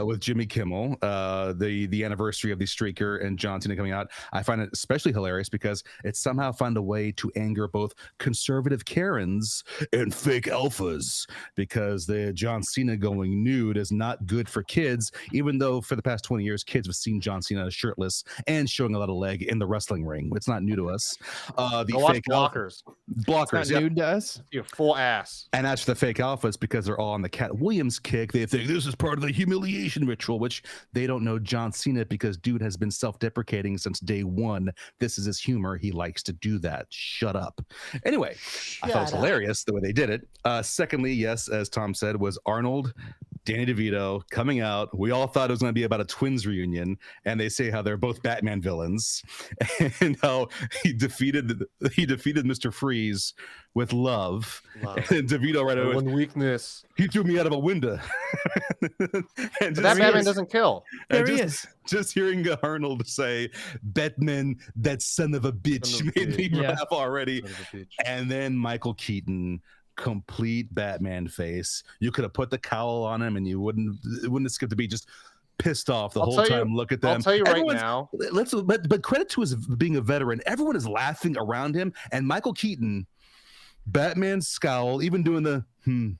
with Jimmy Kimmel. The anniversary of the Streaker and John Cena coming out. I find it especially hilarious because it somehow found a way to anger both conservative Karens and fake alphas, because the John Cena going nude is not good for kids, even though for the past 20 years kids have seen John Cena shirtless and showing a lot of leg in the wrestling ring. It's not new to us. The Go watch fake alpha- Blockers. blockers, Not yeah. nude to us. You full ass. And that's the fake alphas because they're all on the Cat Williams kick. They think this is part of the humiliation ritual, which they don't know John Cena, because dude has been self-deprecating since day one. This is his humor. He likes to do that. Shut up. Anyway, I thought it was hilarious the way they did it. Secondly, yes, as Tom said, was Arnold, Danny DeVito coming out. We all thought it was going to be about a twins reunion, and they say how they're both Batman villains, and how he defeated Mr. Freeze with love. And DeVito right away, One weakness. he threw me out of a window. And But that Batman doesn't kill. There he just, is. just hearing Arnold say, Batman, that son of a bitch, Son of a made me bitch. Yeah. laugh already. Son of a bitch. And then Michael Keaton, complete Batman face. You could have put the cowl on him and it wouldn't have skipped the beat. Just pissed off the I'll whole tell you- time. Look at them. I'll tell you right Everyone's- now. But credit to his being a veteran. Everyone is laughing around him. And Michael Keaton, Batman's scowl, even doing the Mhm.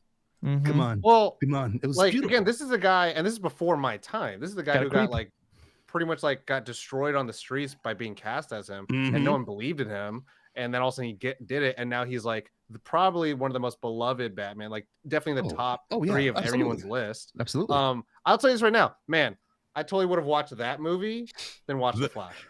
come on. Well, Come on. It was like beautiful. again, this is a guy, and this is before my time. This is the guy Gotta who creep. got like pretty much like got destroyed on the streets by being cast as him, and Mhm. no one believed in him. And then all of a sudden he did it, and now he's like probably one of the most beloved Batman, like definitely the top Oh, yeah, 3 of absolutely. everyone's list. Absolutely. I'll tell you this right now, man. I totally would have watched that movie than watch The Flash.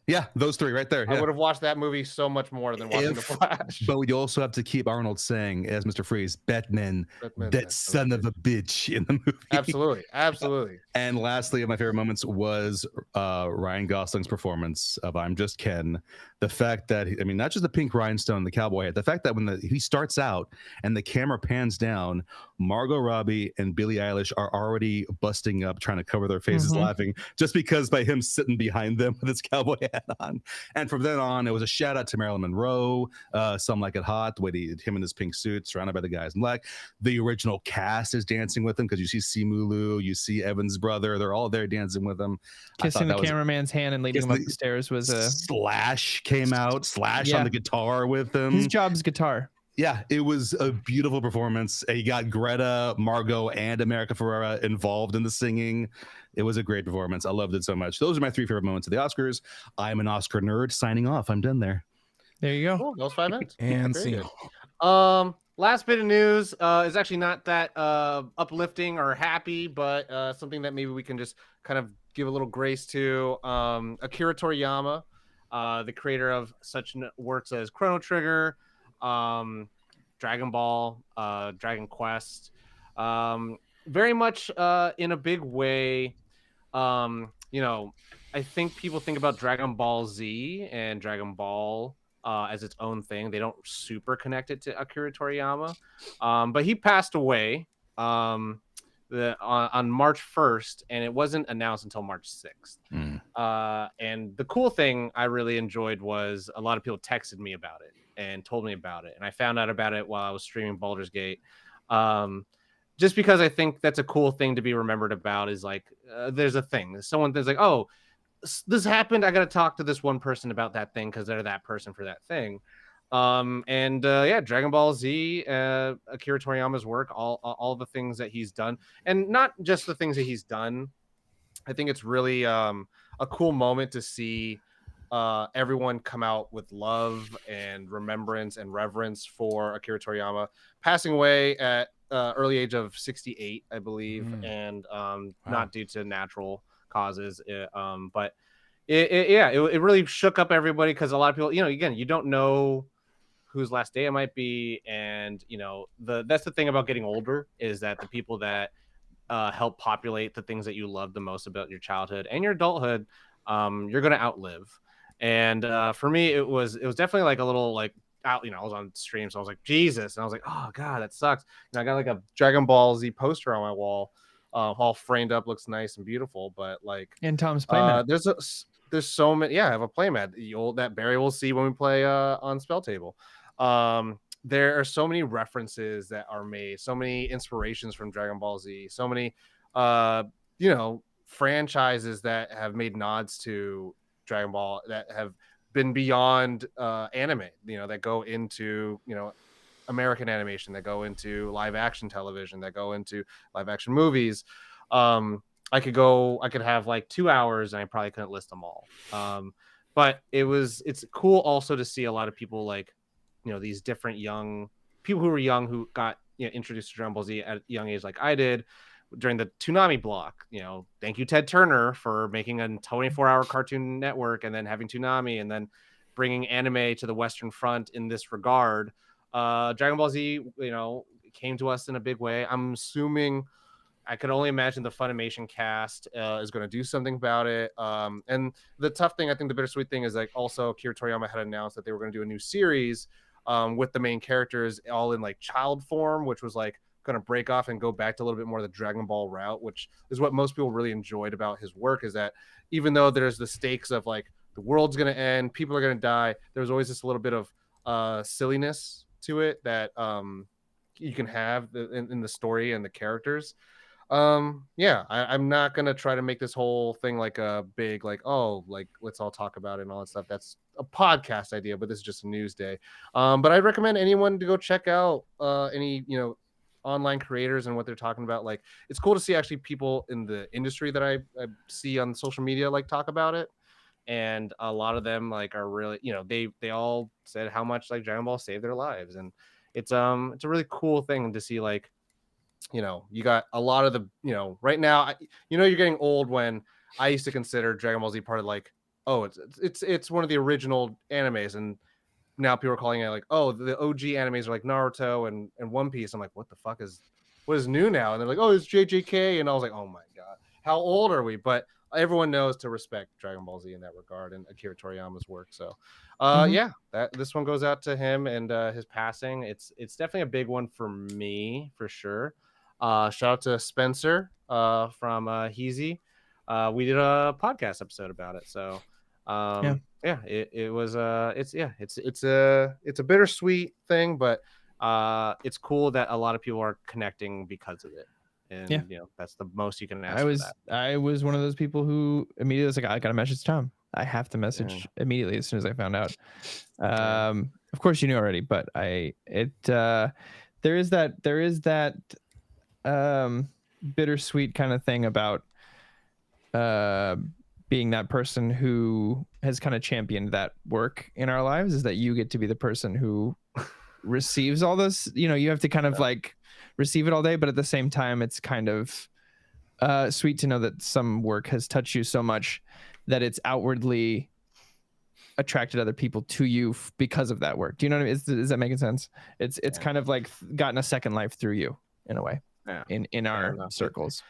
Yeah, those 3 right there. I Yeah. would have watched that movie so much more than watching The If- Flash. But we also have to keep Arnold saying, as Mr. Freeze, Batman, Batman, that son of a bitch in the movie. Absolutely, absolutely. And lastly, of my favorite moments was Ryan Gosling's performance of I'm Just Ken. The fact that, not just the pink rhinestone, the cowboy hat, the fact that when he starts out and the camera pans down, Margot Robbie and Billie Eilish are already busting up, trying to cover their faces, laughing, just because by him sitting behind them with his cowboy hat on. And from then on, it was a shout out to Marilyn Monroe, Some Like It Hot, the way him in his pink suit, surrounded by the guys in black. The original cast is dancing with him because you see Simu, you see Evan's brother, they're all there dancing with him. Kissing the cameraman's hand and leading him up the stairs was a Slash came out, Slash on Yeah. the guitar with him. his job's guitar. Yeah, it was a beautiful performance. He got Greta, Margot, and America Ferrera involved in the singing. It was a great performance. I loved it so much. Those are my 3 favorite moments of the Oscars. I'm an Oscar nerd. Signing off. I'm done there. There you go. Cool. Those 5 minutes. And Very scene. good. Last bit of news is actually not that uplifting or happy, but something that maybe we can just kind of give a little grace to. Akira Toriyama, the creator of such works as Chrono Trigger, Dragon Ball, Dragon Quest, very much in a big way. I think people think about Dragon Ball Z and Dragon Ball as its own thing. They don't super connect it to Akira Toriyama, but he passed away on March 1st, and it wasn't announced until March 6th. And the cool thing I really enjoyed was a lot of people texted me about it and told me about it, and I found out about it while I was streaming Baldur's Gate. Just because I think that's a cool thing to be remembered about is like there's a thing. There's like, oh, this happened. I got to talk to this one person about that thing because they're that person for that thing. Dragon Ball Z, Akira Toriyama's work, all the things that he's done, and not just the things that he's done. I think it's really a cool moment to see everyone come out with love and remembrance and reverence for Akira Toriyama, passing away at early age of 68, I believe, and not due to natural causes. But it really shook up everybody because a lot of people, again, you don't know whose last day it might be, and that's the thing about getting older is that the people that help populate the things that you love the most about your childhood and your adulthood, you're gonna outlive. And for me, it was definitely like a little like out. I was on stream, so I was like, Jesus, and I was like, oh god, that sucks. I got like a Dragon Ball Z poster on my wall, all framed up, looks nice and beautiful. But like, and Tom's playmat. There's so many. Yeah, I have a playmat. That Barry will see when we play on Spell Table. There are so many references that are made, so many inspirations from Dragon Ball Z, so many franchises that have made nods to Dragon Ball that have been beyond anime, that go into American animation, that go into live action television, that go into live action movies. I could have like 2 hours and I probably couldn't list them all. But it's cool also to see a lot of people like these different young people who were young who got introduced to Dragon Ball Z at a young age like I did during the Toonami block. Thank you, Ted Turner, for making a 24-hour Cartoon Network and then having Toonami and then bringing anime to the Western Front in this regard. Dragon Ball Z, came to us in a big way. I'm assuming, I could only imagine the Funimation cast is going to do something about it. And the tough thing, I think the bittersweet thing is like also Akira Toriyama had announced that they were going to do a new series with the main characters all in like child form, which was like going to break off and go back to a little bit more of the Dragon Ball route, which is what most people really enjoyed about his work, is that even though there's the stakes of like the world's going to end, people are going to die, there's always this little bit of silliness to it that you can have in the story and the characters. I'm not gonna try to make this whole thing like a big like, oh, like let's all talk about it and all that stuff. That's a podcast idea, but this is just a news day. But I'd recommend anyone to go check out any online creators and what they're talking about. Like, it's cool to see actually people in the industry that I see on social media like talk about it, and a lot of them like are really they all said how much like Dragon Ball saved their lives, and it's a really cool thing to see. Like, you got a lot of the, right now, you're getting old when I used to consider Dragon Ball Z part of like, oh, it's one of the original animes. And now people are calling it like, oh, the OG animes are like Naruto and One Piece. I'm like, what is new now? And they're like, oh, it's JJK. And I was like, oh my God, how old are we? But everyone knows to respect Dragon Ball Z in that regard and Akira Toriyama's work. So this one goes out to him and his passing. It's definitely a big one for me, for sure. Shout out to Spencer from Heezy. We did a podcast episode about it. So it's a bittersweet thing, but it's cool that a lot of people are connecting because of it. And that's the most you can ask for that. I was one of those people who immediately was like, I got a message to Tom. I have to message immediately as soon as I found out. Of course you knew already, but there is that bittersweet kind of thing about being that person who has kind of championed that work in our lives, is that you get to be the person who receives all this. You have to kind of like receive it all day, but at the same time it's kind of sweet to know that some work has touched you so much that it's outwardly attracted other people to you because of that work. Do you know what I mean? Is that making sense? It's kind of like gotten a second life through you in a way. In our circles.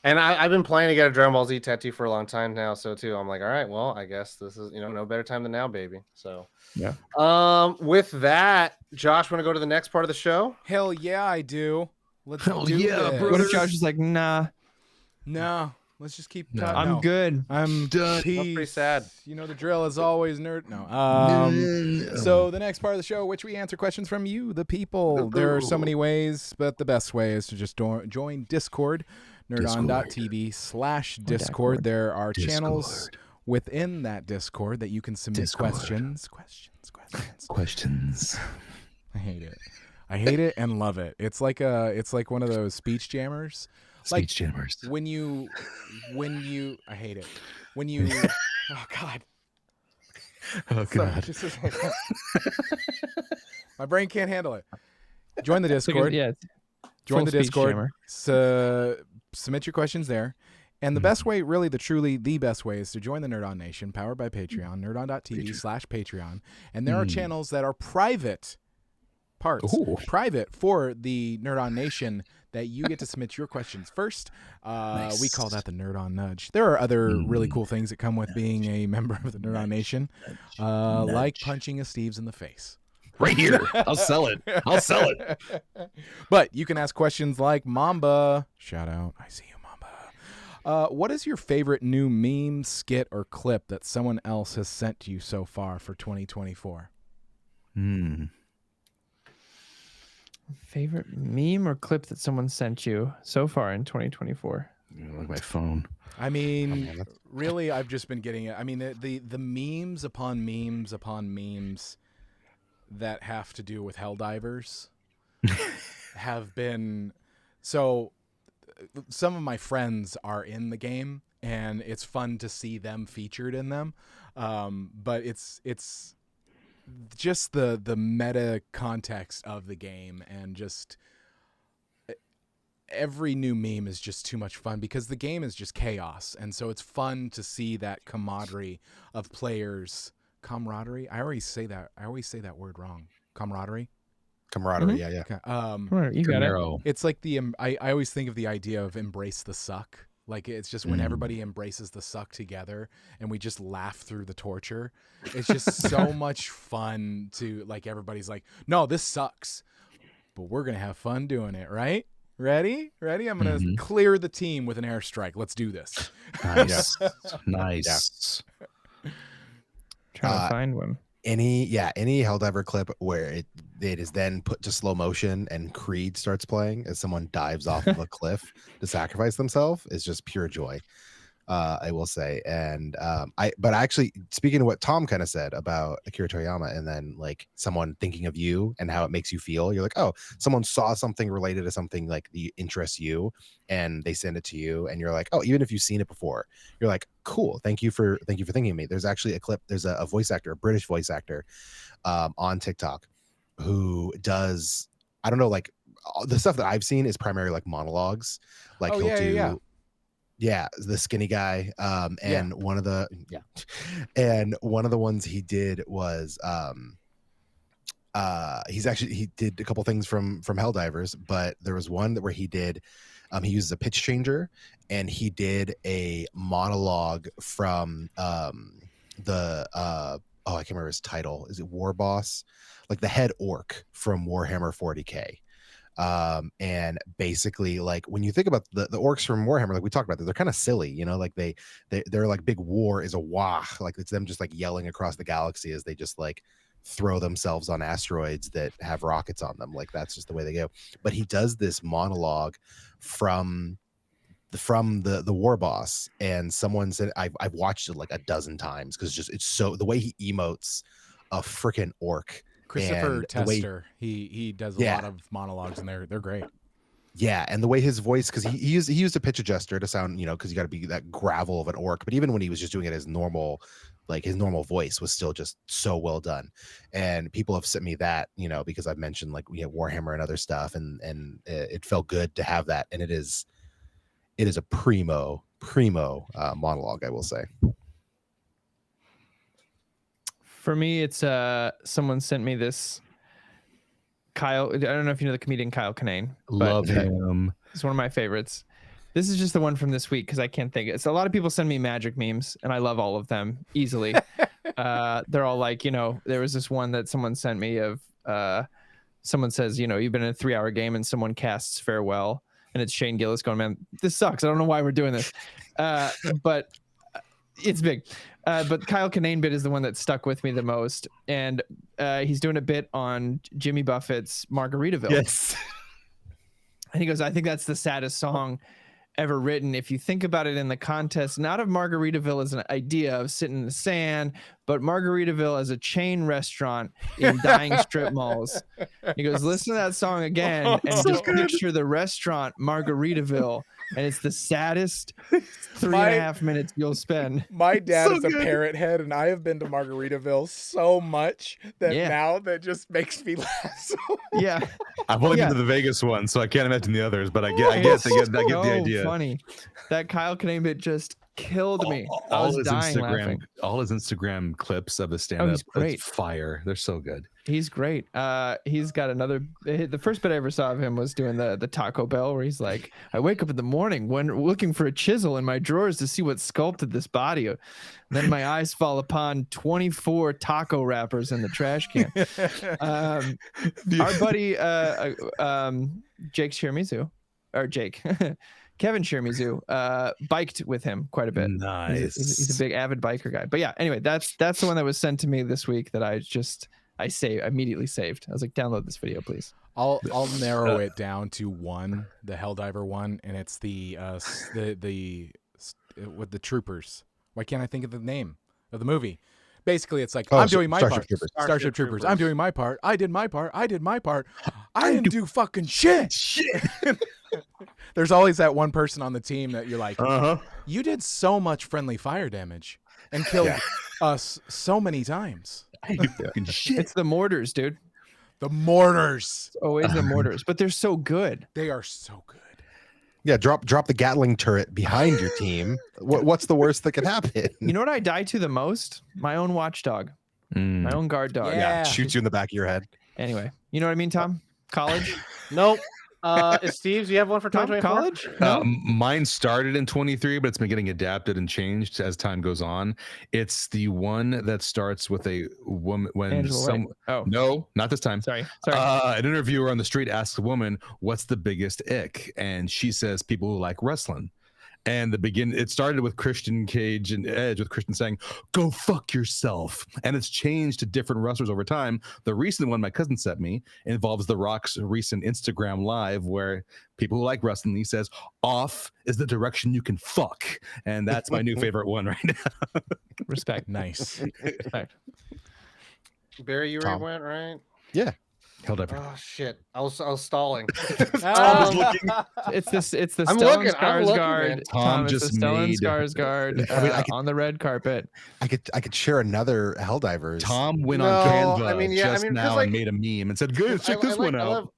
And I've been planning to get a Dragon Ball Z tattoo for a long time now, so too I'm like, all right, well, I guess this is no better time than now, baby. So yeah. With that, Josh, want to go to the next part of the show? Hell yeah, I do. Let's Hell do yeah, this. bro. What if Josh is like, nah, No, let's just keep. No. I'm good. I'm Done. peace. That's pretty sad. You know the drill is always nerd. No. So the next part of the show, which we answer questions from you, the people. There are so many ways, but the best way is to just join Discord, nerdon.tv/Discord. There are channels within that Discord that you can submit questions. I hate it and love it. It's like one of those speech jammers. Speech jammers. When you I hate it. When you oh god. Oh god. Just a second. My brain can't handle it. Join the Discord. Join the Discord. Submit your questions there. And the best way, really, the best way is to join the Nerd On Nation, powered by Patreon, nerdon.tv/Patreon. And there are channels that are private private for the Nerd On Nation that you get to submit your questions first. Nice. We call that the Nerd On Nudge. There are other really cool things that come with being a member of the Nerd On Nation, like punching a Steve's in the face. Right here. I'll sell it. But you can ask questions like Mamba. Shout out. I see you, Mamba. What is your favorite new meme, skit, or clip that someone else has sent to you so far for 2024? Favorite meme or clip that someone sent you so far in 2024? Like my phone. I mean, really, I've just been getting it. I mean, the memes upon memes upon memes that have to do with Helldivers have been so. Some of my friends are in the game, and it's fun to see them featured in them. But it's just the meta context of the game, and just every new meme is just too much fun because the game is just chaos, and so it's fun to see that camaraderie of players. Camaraderie? I always say that word wrong. Camaraderie? Yeah. Okay. You got it. It's like I always think of the idea of embrace the suck. Like it's just when everybody embraces the suck together and we just laugh through the torture. It's just so much fun to like everybody's like, no, this sucks, but we're going to have fun doing it, right? Ready? I'm going to clear the team with an airstrike. Let's do this. Nice. Nice. Trying to find one. Any Helldiver clip where it is then put to slow motion and Creed starts playing as someone dives off of a cliff to sacrifice themselves is just pure joy. I will say. And but actually, speaking of what Tom kind of said about Akira Toriyama, and then like someone thinking of you and how it makes you feel, you're like, oh, someone saw something related to something like the interests you, and they send it to you, and you're like, oh, even if you've seen it before, you're like, cool, thank you for thinking of me. There's actually a clip. There's a voice actor, a British voice actor, on TikTok, who does, I don't know, like the stuff that I've seen is primarily like monologues, like he'll do. Yeah, the skinny guy. And one of the ones he did was he did a couple things from Helldivers, but there was one where he did he uses a pitch changer, and he did a monologue from I can't remember his title. Is it War Boss? Like the head orc from Warhammer 40K. And basically, like when you think about the orcs from Warhammer, like we talked about, they're kind of silly, you know, like they're like big war is a wah, like it's them just like yelling across the galaxy as they just like throw themselves on asteroids that have rockets on them. Like that's just the way they go. But he does this monologue from from the war boss, and someone said I've watched it like a dozen times because just it's so the way he emotes a freaking orc. Christopher and the way- Tester, he does a Yeah. lot of monologues, and they're great. Yeah, and the way his voice, because he used a pitch adjuster to sound, because you got to be that gravel of an orc. But even when he was just doing it as normal, like his normal voice was still just so well done. And people have sent me that, because I've mentioned like Warhammer and other stuff, and it felt good to have that. And it is a primo monologue, I will say. For me, it's someone sent me this. Kyle, I don't know if you know the comedian Kyle Kinane. Love him. It's one of my favorites. This is just the one from this week because I can't think. It's a lot of people send me magic memes, and I love all of them easily. They're all like, there was this one that someone sent me of someone says, you've been in a 3-hour game and someone casts farewell, and it's Shane Gillis going, man, this sucks. I don't know why we're doing this, but it's big. But Kyle Kinane bit is the one that stuck with me the most, and he's doing a bit on Jimmy Buffett's Margaritaville. Yes. And he goes, I think that's the saddest song ever written. If you think about it in the context, not of Margaritaville as an idea of sitting in the sand, but Margaritaville as a chain restaurant in dying strip malls. He goes, listen to that song again and just picture the restaurant Margaritaville. And it's the saddest 3.5 minutes you'll spend. My dad So is a good. parrot head, and I have been to Margaritaville so much that Yeah. now that just makes me laugh. So Yeah. I've only Yeah. been to the Vegas one, so I can't imagine the others, but I get It's the so idea. funny. That Kyle Kinane bit just killed me. I was dying laughing. All his Instagram clips of the stand-up, he's great. it's fire. They're so good. He's great. He's got another. The first bit I ever saw of him was doing the Taco Bell, where he's like, "I wake up in the morning when looking for a chisel in my drawers to see what sculpted this body. Then my eyes fall upon 24 taco wrappers in the trash can." Our buddy Jake Shirmizu, or Jake. Kevin Shirmizu biked with him quite a bit. Nice. He's a big avid biker guy. But yeah, anyway, that's the one that was sent to me this week that I immediately saved. I was like, download this video, please. I'll narrow it down to one, the Helldiver one, and it's with the troopers. Why can't I think of the name of the movie? Basically, it's like, I'm doing my part. Starship Troopers. I'm doing my part. I did my part. I did my part. I didn't do fucking shit. There's always that one person on the team that you're like, you did so much friendly fire damage and killed us so many times. I do fucking shit. It's the mortars, dude. The mortars. It's always the mortars, but they're so good. They are so good. Yeah, drop the Gatling turret behind your team. What's the worst that could happen? You know what I die to the most? My own watchdog, my own guard dog. Yeah. Shoots you in the back of your head. Anyway, you know what I mean, Tom? College? Nope. Is Steve's? You have one for Tom, 2024? college? No? Mine started in 23, but it's been getting adapted and changed as time goes on. It's the one that starts with a woman when Angela White. Oh, no, not this time. sorry. An interviewer on the street asks a woman, "What's the biggest ick?" And she says, "People who like wrestling." And it started with Christian Cage and Edge, with Christian saying, "Go fuck yourself." And it's changed to different wrestlers over time. The recent one my cousin sent me involves The Rock's recent Instagram live, where people who like wrestling, he says, "Off is the direction you can fuck." And that's my new favorite one right now. Respect. Nice. Respect. Barry, you Tom. went, right? Helldiver. Oh shit! I was stalling. It's the I'm Stellan looking, I'm looking, Skarsgård. man. Tom it's just the Stellan made- Skarsgård I mean, I could- on the red carpet. I could share another Helldivers. Tom went No, on Canva I mean, yeah, just I mean, 'cause, now like- and made a meme and said, "Good, check this one out."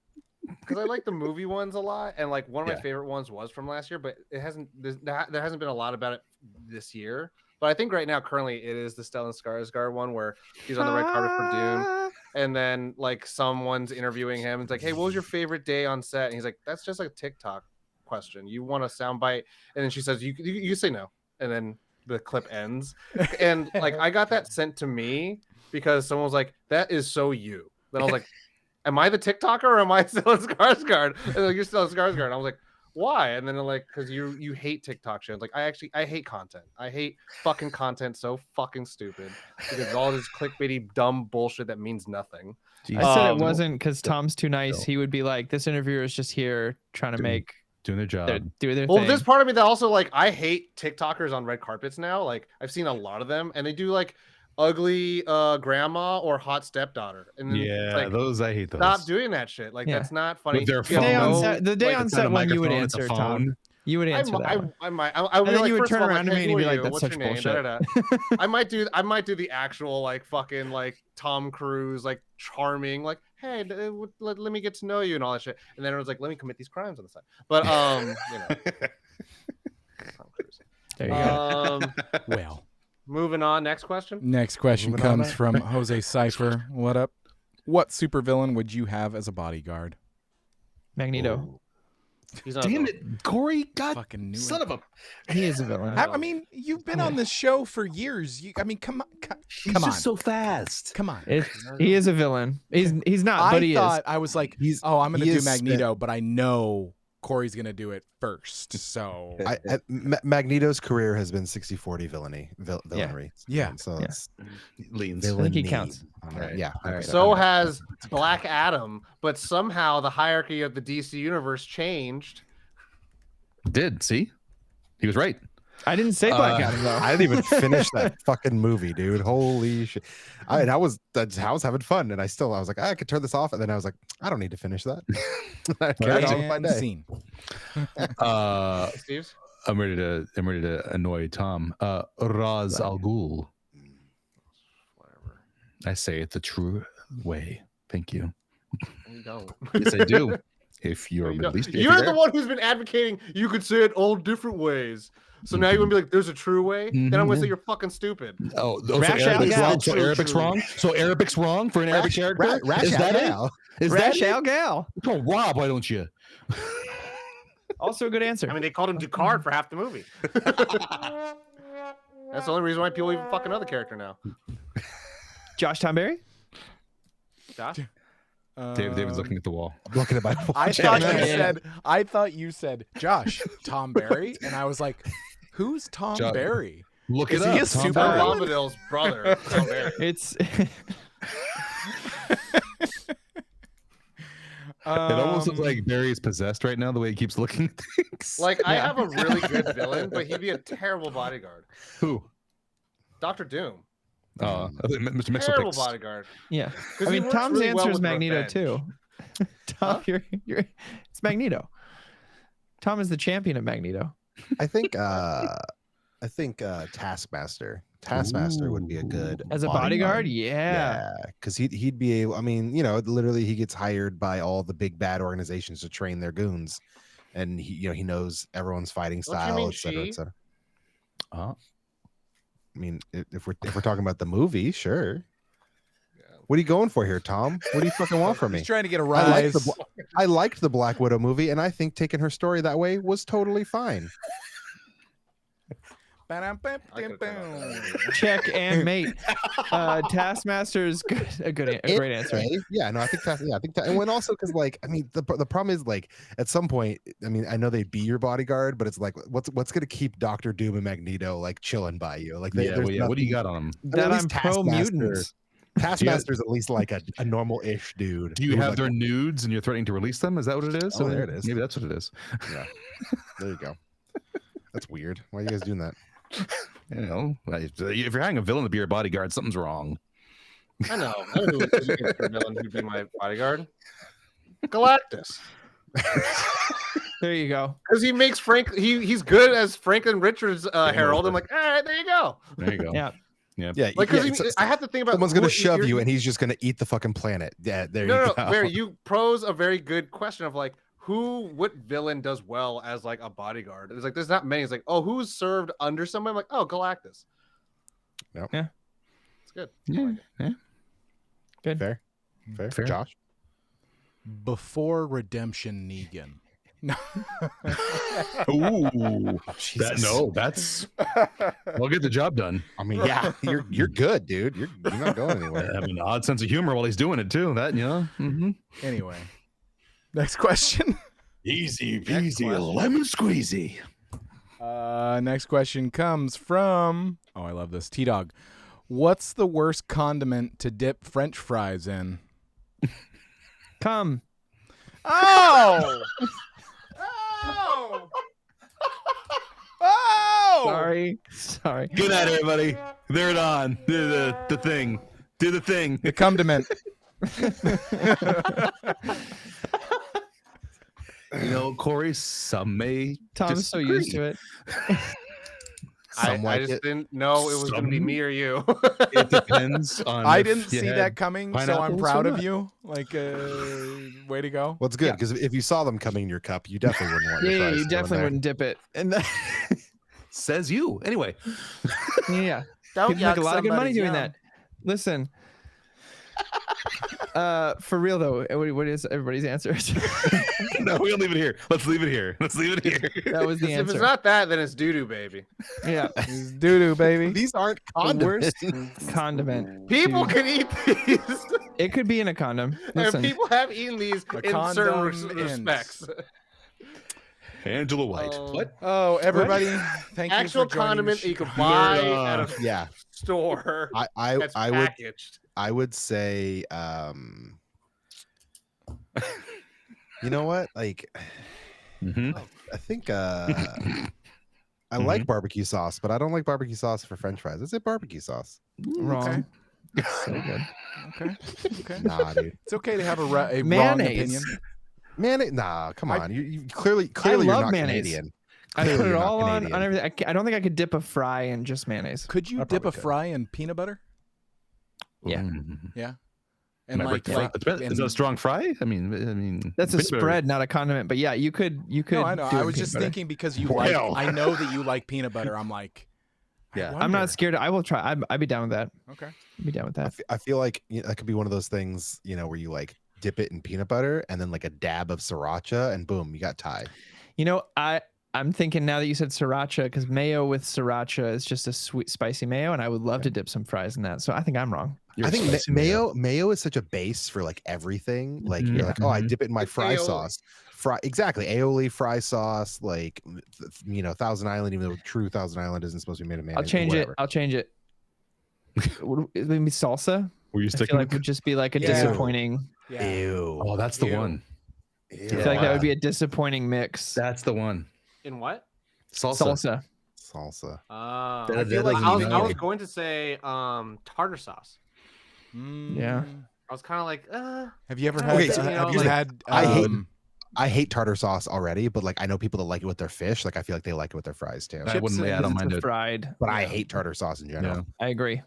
Because I like the movie ones a lot, and like one of my Yeah. favorite ones was from last year, but there hasn't been a lot about it this year. But I think right now, currently, it is the Stellan Skarsgård one where he's on the red carpet for Dune, and then like someone's interviewing him. It's like, "Hey, what was your favorite day on set?" And he's like, "That's just like a TikTok question. You want a soundbite?" And then she says, "You say no," and then the clip ends. And like I got that sent to me because someone was like, "That is so you." Then I was like, "Am I the TikToker or am I Stellan Skarsgård?" And they're like, "You're Stellan Skarsgård." And I was like, "Why?" And then they're like, "Because you hate TikTok shows." Like I hate content. I hate fucking content so fucking stupid because all this clickbaity dumb bullshit that means nothing. I said it Um, wasn't because Tom's too nice. He would be like, "This interviewer is just here trying to make Doing their job. They're doing their Well, thing. there's part of me that also like I hate TikTokers on red carpets now. Like I've seen a lot of them, and they do like ugly grandma or hot stepdaughter, and then it's Yeah, like, those I hate those. stop doing that shit. Like Yeah. that's not funny. With their You have Day on phone. set, the day like, on It's not set a one you would microphone, it's a answer, Tom. phone. You would answer that one. I might. I And would be then like, you would first of turn all, around to like, me hey, and who be are like, you? "That's What's such your name?" bullshit. Da-da-da. I might do the actual like fucking like Tom Cruise like charming like, hey, let me get to know you and all that shit. And then it was like, let me commit these crimes on the side. But you know, Tom Cruise. There you go. Well, Moving on. Next question. next question Moving on, comes man. from Jose Cipher. What up? What supervillain would you have as a bodyguard? Magneto. He's not a Damn villain. it, Corey! God, Fucking knew son it. of a. He is a villain. I mean, you've been on this show for years. I mean, come on, He's come on, just so fast. come on. He is a villain. He's not, but I he thought is. I was like, He's- I'm gonna he do is Magneto, but I know Corey's gonna do it first. So Magneto's career has been 60-40 villainry. Yeah. So Yeah. it's Leans. I think he villainy. counts. Right. Yeah. All right. So has Black Adam, but somehow the hierarchy of the DC universe changed. Did see? He was right. I didn't say Black Adam though. I didn't even finish that fucking movie, dude. Holy shit! I was having fun, and I was like, I could turn this off, and then I was like, I don't need to finish that. I carried on with my and day. scene. Steve's? I'm ready to annoy Tom. Raz Al Ghul. Whatever. I say it the true way. Thank you. You don't. Yes, I do. If you're You Middle don't. Eastern, You're the one who's been advocating you could say it all different ways. So now you're gonna be like, there's a true way. Then I'm gonna say you're fucking stupid. Oh, so Rash Arabic's Al wrong. Ghul. So Arabic's wrong. So Arabic's wrong for an Arabic character. Is that it? Is that Rash it? Al Gal. Oh, Rob, why don't you? Also a good answer. I mean, they called him Ducard for half the movie. That's the only reason why people even fucking know the character now. Josh Tomberry. Josh? David's looking at the wall. Looking at my I thought you said Josh Tom Barry, and I was like, who's Tom Josh. Barry? Look Is it he up. a Tom super Barry. villain? Bombadil's brother. Tom Barry. It's It almost looks like Barry is possessed right now, the way he keeps looking at things. Like, I Yeah. have a really good villain, but he'd be a terrible bodyguard. Who? Dr. Doom. I think Mr. Terrible Mixelpix. bodyguard. yeah. 'Cause I he mean, works Tom's really well answer is with Magneto revenge. too. Tom, you're it's Magneto. Tom is the champion of Magneto. I think Taskmaster. Taskmaster would be a good As a bodyguard, yeah. Yeah, because he'd be able. I mean, literally, he gets hired by all the big bad organizations to train their goons, and he knows everyone's fighting Don't you style, mean et cetera, she? et cetera. Uh, I mean, if we're talking about the movie, sure. What are you going for here, Tom? What do you fucking want from me? He's trying to get a I liked, rise. I liked the Black Widow movie, and I think taking her story that way was totally fine. Check and mate. Taskmaster is good. A great answer. Yeah, no, I think that. Yeah, I think that. And when also because the problem is at some point, I mean, I know they'd be your bodyguard, but it's like what's gonna keep Doctor Doom and Magneto chilling by you? what do you got on him? That I'm pro Taskmaster. mutants. Taskmaster's at least like a normal-ish dude. Do you who's have their nudes and you're threatening to release them? Is that what it is? Oh, there it is. Maybe that's what it is. Yeah, there you go. That's weird. Why are you guys doing that? If you're having a villain to be your bodyguard, something's wrong. I know who would be a villain who'd be my bodyguard. Galactus. There you go. Because he makes he's good as Franklin Richards Herald. I'm like, all right, there you go. There you go. Yeah. Yeah, Like, because I have to think about someone's gonna what shove you're- you, and he's just gonna eat the fucking planet. Yeah, there you No, go. Barry, you pose a very good question of what villain does well as a bodyguard? It's there's not many. It's who's served under someone? I'm like, oh, Galactus. Yep. Yeah. It's good. Yeah. Good. Fair. Josh. Before Redemption Negan. No. Ooh, Jesus. that's. We'll get the job done. I mean, yeah, you're good, dude. You're not going anywhere. Having an odd sense of humor while he's doing it too. That Mm-hmm. Anyway, next question. Easy Next peasy, question. lemon squeezy. Next question comes from. Oh, I love this. T-Dog. What's the worst condiment to dip French fries in? Come. Oh! Oh! Oh! Sorry. Good night, everybody. They're it on. Do the thing. Do the thing. The condiment. You know, Corey, some may Tom's so used to it. I just didn't know it was going to be me or you. It depends on. I if didn't you see had that coming, so I'm pineapples or proud of not. you. Like, way to go. Well, it's good because if you saw them coming in your cup, you definitely wouldn't want your Yeah, fries you still in definitely there. wouldn't dip it. And Says you. Anyway. yeah, Don't people make a yuck lot of good money somebody's doing yum. that. Listen, for real though, what is everybody's answer? No, we'll leave it here. Let's leave it here. Let's leave it here. That was the If it's answer. not that, then it's doo-doo, baby. Yeah, It's doo-doo, baby. These aren't the condiments. worst condiment. People to- can eat these. It could be in a condom. And Listen, people have eaten these A in condom certain in. respects. Angela White. Oh. What? Oh, everybody, thank you Actual for joining condiment the that you show. can buy at a Yeah, store that's I would packaged. I would say you know what? Like Mm-hmm. I think I like barbecue sauce, but I don't like barbecue sauce for French fries. Is it barbecue sauce? wrong. So good. Okay, okay. Nah, dude. It's okay to have a wrong Mayonnaise. opinion. Man, nah, come on. You clearly I you're love not mayonnaise. Canadian. I Clearly put it you're not all on Canadian. everything. I don't think I could dip a fry in just mayonnaise. Could you I dip a probably could. fry in peanut butter? Yeah. Yeah. And And like, is that a strong fry? I mean, That's a peanut butter- spread, not a condiment. But yeah, you could. no, I know. do I it was in just peanut butter. thinking because you Well. like. I know that you like peanut butter. I'm like. I Yeah. I'm wonder. not scared. I will try. I'd be down with that. Okay. I'd be down with that. I feel like that could be one of those things, where you like dip it in peanut butter and then like a dab of sriracha and boom, you got Thai. You know, I'm thinking now that you said sriracha, because mayo with sriracha is just a sweet, spicy mayo, and I would love to dip some fries in that. So I think I'm wrong. You're I think spicy mayo is such a base for like everything. Like you're like, oh, I dip it in my It's fry aioli. sauce. Exactly, aioli, fry sauce, like Thousand Island, even though true Thousand Island isn't supposed to be made of mayonnaise. I'll change it. I'll change it. Maybe salsa. Were you I sticking? feel like would just be like a Yeah. disappointing. Yeah. Ew. Oh, that's the Ew. one. I feel like that would be a disappointing mix. That's the one. In what? Salsa. Salsa. That- I feel like I was even I was you- going to say tartar sauce. Yeah. I was kind of like, Have you ever had? Okay, so have you like, had? I hate tartar sauce already, but like I know people that like it with their fish. Like I feel like they like it with their fries too. I wouldn't. Yeah, I don't mind it. fried. But I hate tartar sauce in general. Yeah. I agree.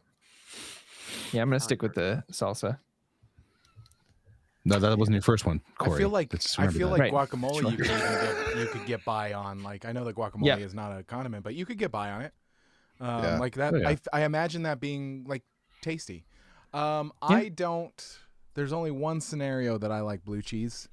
Yeah, I'm gonna stick with the salsa. No, that wasn't your first one, Corey. I feel like Let's I remember feel that. like Right. guacamole. Sure. You could get by on. Like I know that guacamole Yeah. is not a condiment, but you could get by on it. Yeah. Like that. Oh, yeah. I imagine that being like tasty. I don't. There's only one scenario that I like blue cheese.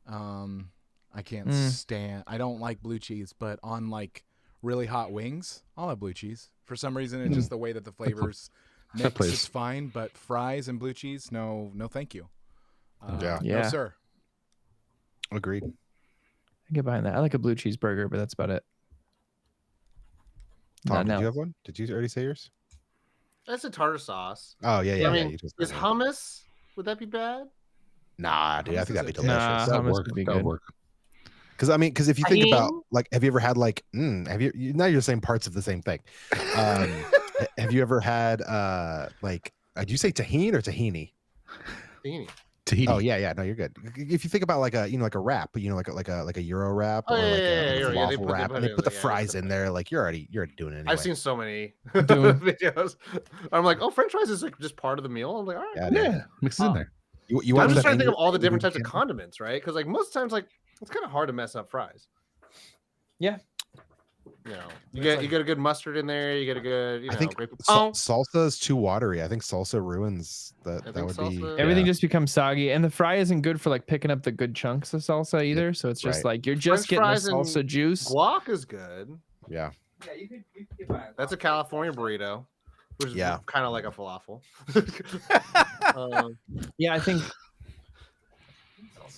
I can't stand. I don't like blue cheese, but on like really hot wings, I'll have blue cheese. For some reason, it's just the way that the flavors mix. plays. It's fine, but fries and blue cheese, no, thank you. Yeah. No, Yeah. sir. Agreed. I get behind that. I like a blue cheeseburger, but that's about it. Tom, No. did you have one? Did you already say yours? that's a tartar sauce. Oh yeah, yeah. I yeah, mean, you just is said it. hummus? Would that be bad? Nah, dude, I Hummus think that'd be is delicious. Nah. That'd hummus work. would be That'd good. work. Because if you think about Tahini? like, have you ever had like, have you now you're saying parts of the same thing. Have you ever had like, did you say tahini or tahini? Tahini. Tahiti. Oh yeah, no, you're good. If you think about like a like a wrap, like a Euro wrap Oh, or yeah, like yeah, a yeah, like a yeah, they falafel put- they wrap, put and they it put the in- yeah, they fries put in it- there, like you're already doing it anyway. I've seen so many Doing- videos. I'm like, oh, French fries is like just part of the meal. I'm like, all right. Yeah, cool. dude. Yeah, mix it in there. You I'm watch just that trying to think of Angry- all the different Angry types of Channel? condiments, right? Because like most times, like it's kind of hard to mess up fries. Yeah. You know, you get a good mustard in there. You get a good, I think grape. salsa is too watery. I think salsa ruins that. I That think would be salsa- Everything yeah. just becomes soggy, and the fry isn't good for like picking up the good chunks of salsa either. So it's just Right. like you're just French getting the fries and salsa juice. Guac is good. Yeah. Yeah, you could get by it. That's a California burrito, which is Yeah. kind of like a falafel. Yeah, I think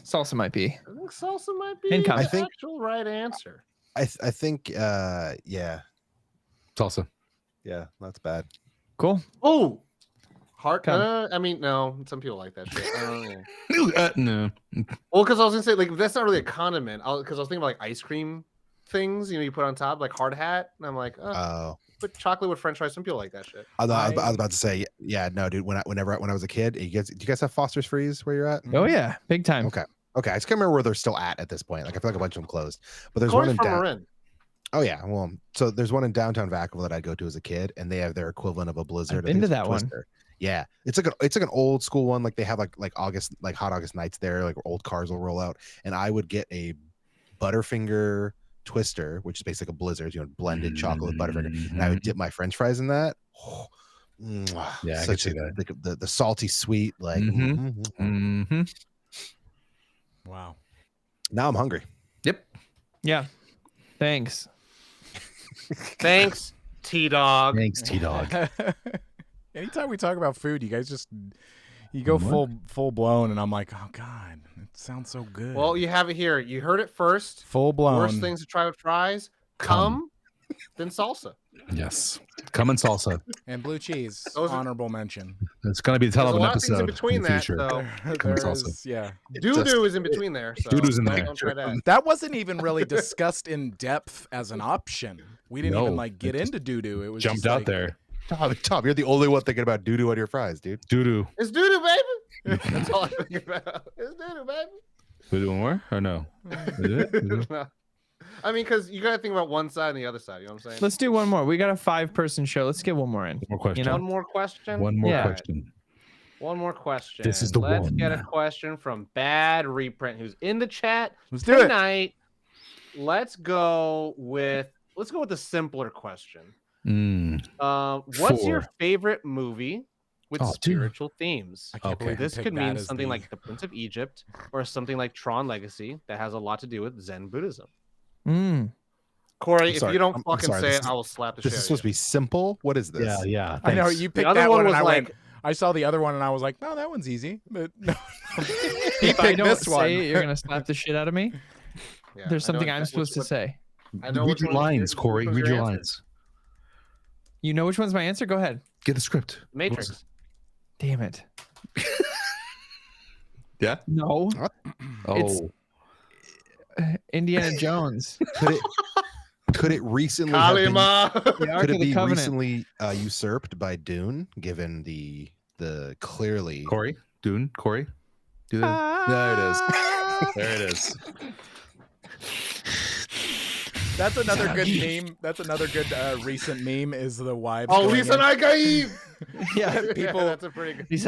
salsa might be. I think salsa might be Income. the I think- actual right answer. I think yeah, Salsa. that's bad. Cool. Oh, Heart? Come. I mean, no. Some people like that shit. I don't know. No. Well, because I was gonna say like that's not really a condiment. Because I was thinking about like ice cream things. You know, you put on top like hard hat, and I'm like, oh, Oh, put chocolate with French fries. Some people like that shit. I was about to say, yeah, no, dude. When I was a kid, do you guys have Foster's Freeze where you're at? Oh yeah, big time. Okay. I just can't remember where they're still at this point. Like I feel like a bunch of them closed, but there's Corey's one in from Marin. Oh yeah, well, so there's one in downtown Vacaville that I'd go to as a kid, and they have their equivalent of a Blizzard. I've been to that one. Twister. Yeah, it's like an old school one. Like they have like hot August nights there. Like old cars will roll out, and I would get a Butterfinger Twister, which is basically a Blizzard, blended chocolate with Butterfinger, and I would dip my French fries in that. Oh, Yeah, I such can see that. The salty sweet, like. Wow. Now I'm hungry. Yep. Yeah. Thanks. Thanks, T-Dog. Thanks, T-Dog. Anytime we talk about food, you guys you go full blown, and I'm like, oh god, it sounds so good. Well, you have it here. You heard it first. Full blown. Worst things to try with fries: cum, then salsa. Yes. Come and salsa. And blue cheese. Those are- Honorable mention. It's going to be the title There's of a an lot of things episode in between the that, future. though. There There is is, yeah. Doo-doo is in between there. So Doo-doo's in there. Don't try that. That wasn't even really discussed in depth as an option. We didn't even No, get it just into doo-doo. It was Jumped just out like, there. Tom, you're the only one thinking about doo-doo on your fries, dude. Doo-doo. It's doo-doo, baby. That's all I think about. It's doo-doo, baby. We doing more or no? Is it? No. I mean, because you got to think about one side and the other side. You know what I'm saying? Let's do one more. We got a 5-person show. Let's get one more in. One more question. You know? One more question. One more Yeah. question. One more question. This is the Let's one. get a question from Bad Reprint, who's in the chat Let's do it. tonight. Let's go with the simpler question. What's your 4. favorite movie with Oh, dude. spiritual themes? I can't Okay. believe you This picked could that mean as something the- like The Prince of Egypt or something like Tron Legacy that has a lot to do with Zen Buddhism. Corey, I'm if sorry. you don't I'm fucking sorry. say This it, is- I will slap the This shit is out supposed of to be simple. What is this? Yeah. I know thanks. you picked other that one one, and was I like- went. I saw the other one, and I was like, "No, that one's easy." But no, he If I picked don't this say one. it, you're gonna slap the shit out of me. Yeah, There's I know something I'm exactly supposed to which- say. I know Read which your one is lines, yours, Corey. which one's Read your answer. lines. You know which one's my answer? Go ahead. Get the script. Matrix. Damn it. Yeah. No. It's- Oh. Indiana Jones. Could it recently have been, Kalima. The Ark could of it the be Covenant. recently usurped by Dune, given the clearly Corey. Dune. Corey. Do that. There it is. There it is. That's another good meme. That's another good recent meme. Is the wives? Oh, going Lisa in- Nakaib. Yeah. people- that's a pretty good. He's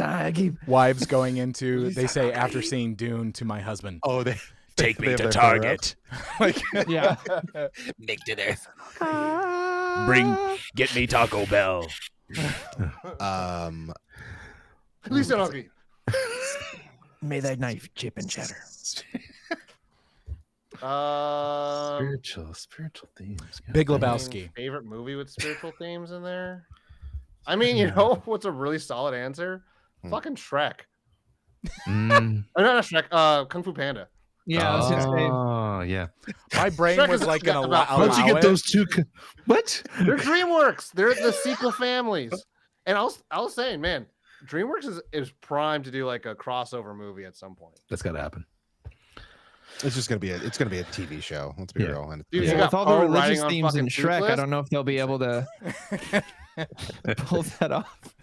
Wives going into. They say after seeing Dune to my husband, Oh, they "Take they me have to their Target." Like, Yeah. make to this. Get me Taco Bell. Lisa Nakaib. May thy knife chip and cheddar. Spiritual themes. Big God. Lebowski. Favorite movie with spiritual themes in there? I mean, you know what's a really solid answer? Fucking Shrek. Mm. Or not Shrek. Kung Fu Panda. Yeah, I was gonna say. Oh, yeah. My brain Shrek was is like gonna about- allow How'd you get it. those two? What? They're DreamWorks. They're the sequel families. And I was saying, man, DreamWorks is primed to do like a crossover movie at some point. That's got to happen. It's just gonna be a TV show. Let's be Yeah. real. And Dude, it's- you Well, got with all the Poe religious riding on themes in fucking Shrek, I Toothless? don't know if they'll be able to pull that off.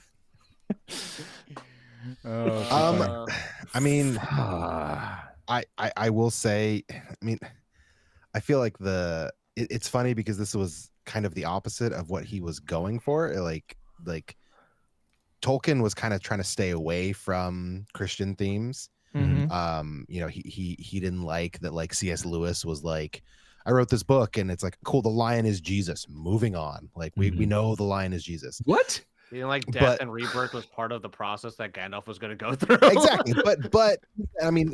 Oh, I mean, Ah. I will say, I mean, I feel like it's funny because this was kind of the opposite of what he was going for. Like Tolkien was kind of trying to stay away from Christian themes. Mhm. He didn't like that. Like C.S. Lewis was like, I wrote this book, and it's like, cool. The lion is Jesus. Moving on. Like we know the lion is Jesus. What? You know, like death But- and rebirth was part of the process that Gandalf was going to go through. Exactly. But I mean,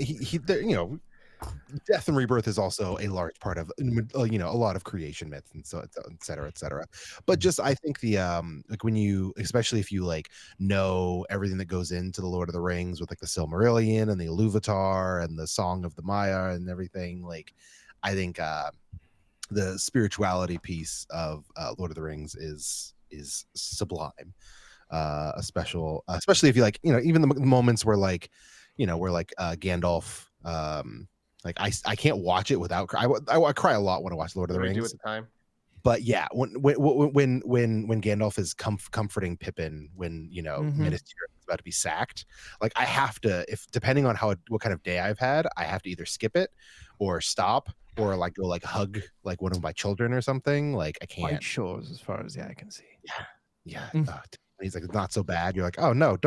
death and rebirth is also a large part of a lot of creation myths and so et cetera, et cetera. But just I think the like when you, especially if you like know everything that goes into the Lord of the Rings with like the Silmarillion and the Iluvatar and the Song of the Maya and everything, like I think the spirituality piece of Lord of the Rings is sublime. a special, especially if you like, even the moments where like, where like Gandalf, like I can't watch it without I cry a lot when I watch Lord of the What do you do Rings. at the time? But yeah, when Gandalf is comforting Pippin when Minas Tirith is about to be sacked, like I have to, if depending on what kind of day I've had, I have to either skip it or stop or like go like hug like one of my children or something. Like I can't. White shores, as far as the eye can see. Yeah. Mm. He's like, not so bad. You're like, oh no,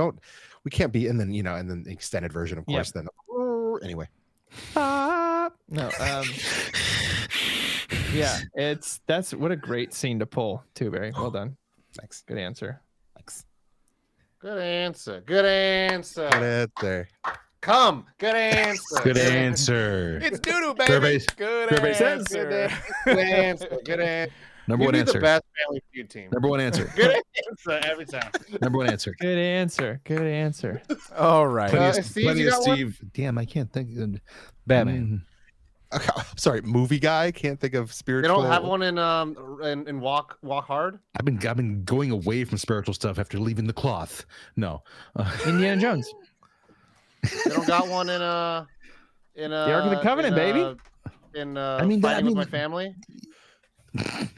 we can't be. And then and then the extended version, of course. Then anyway. No. Yeah, that's what a great scene to pull too, Barry. Well done. Thanks. Good answer. Thanks. Good answer. Good answer. Good answer. Come. Good answer. Good answer. It's doo-doo, baby. Surveys- Good surveys- answer. Good answer. Good answer. Number You one be answer. the best Family Feud team. Number one answer. Good answer every time. Number one answer. Good answer. Good answer. All right. Steve, Plenty you of got one? Steve. Damn, I can't think. Batman. Okay, sorry, movie guy. Can't think of They spiritual. don't have one in Walk Hard. I've been going away from spiritual stuff after leaving the cloth. No. Indiana Jones. They don't got one in The Ark of the Covenant, baby. Fighting with My Family. I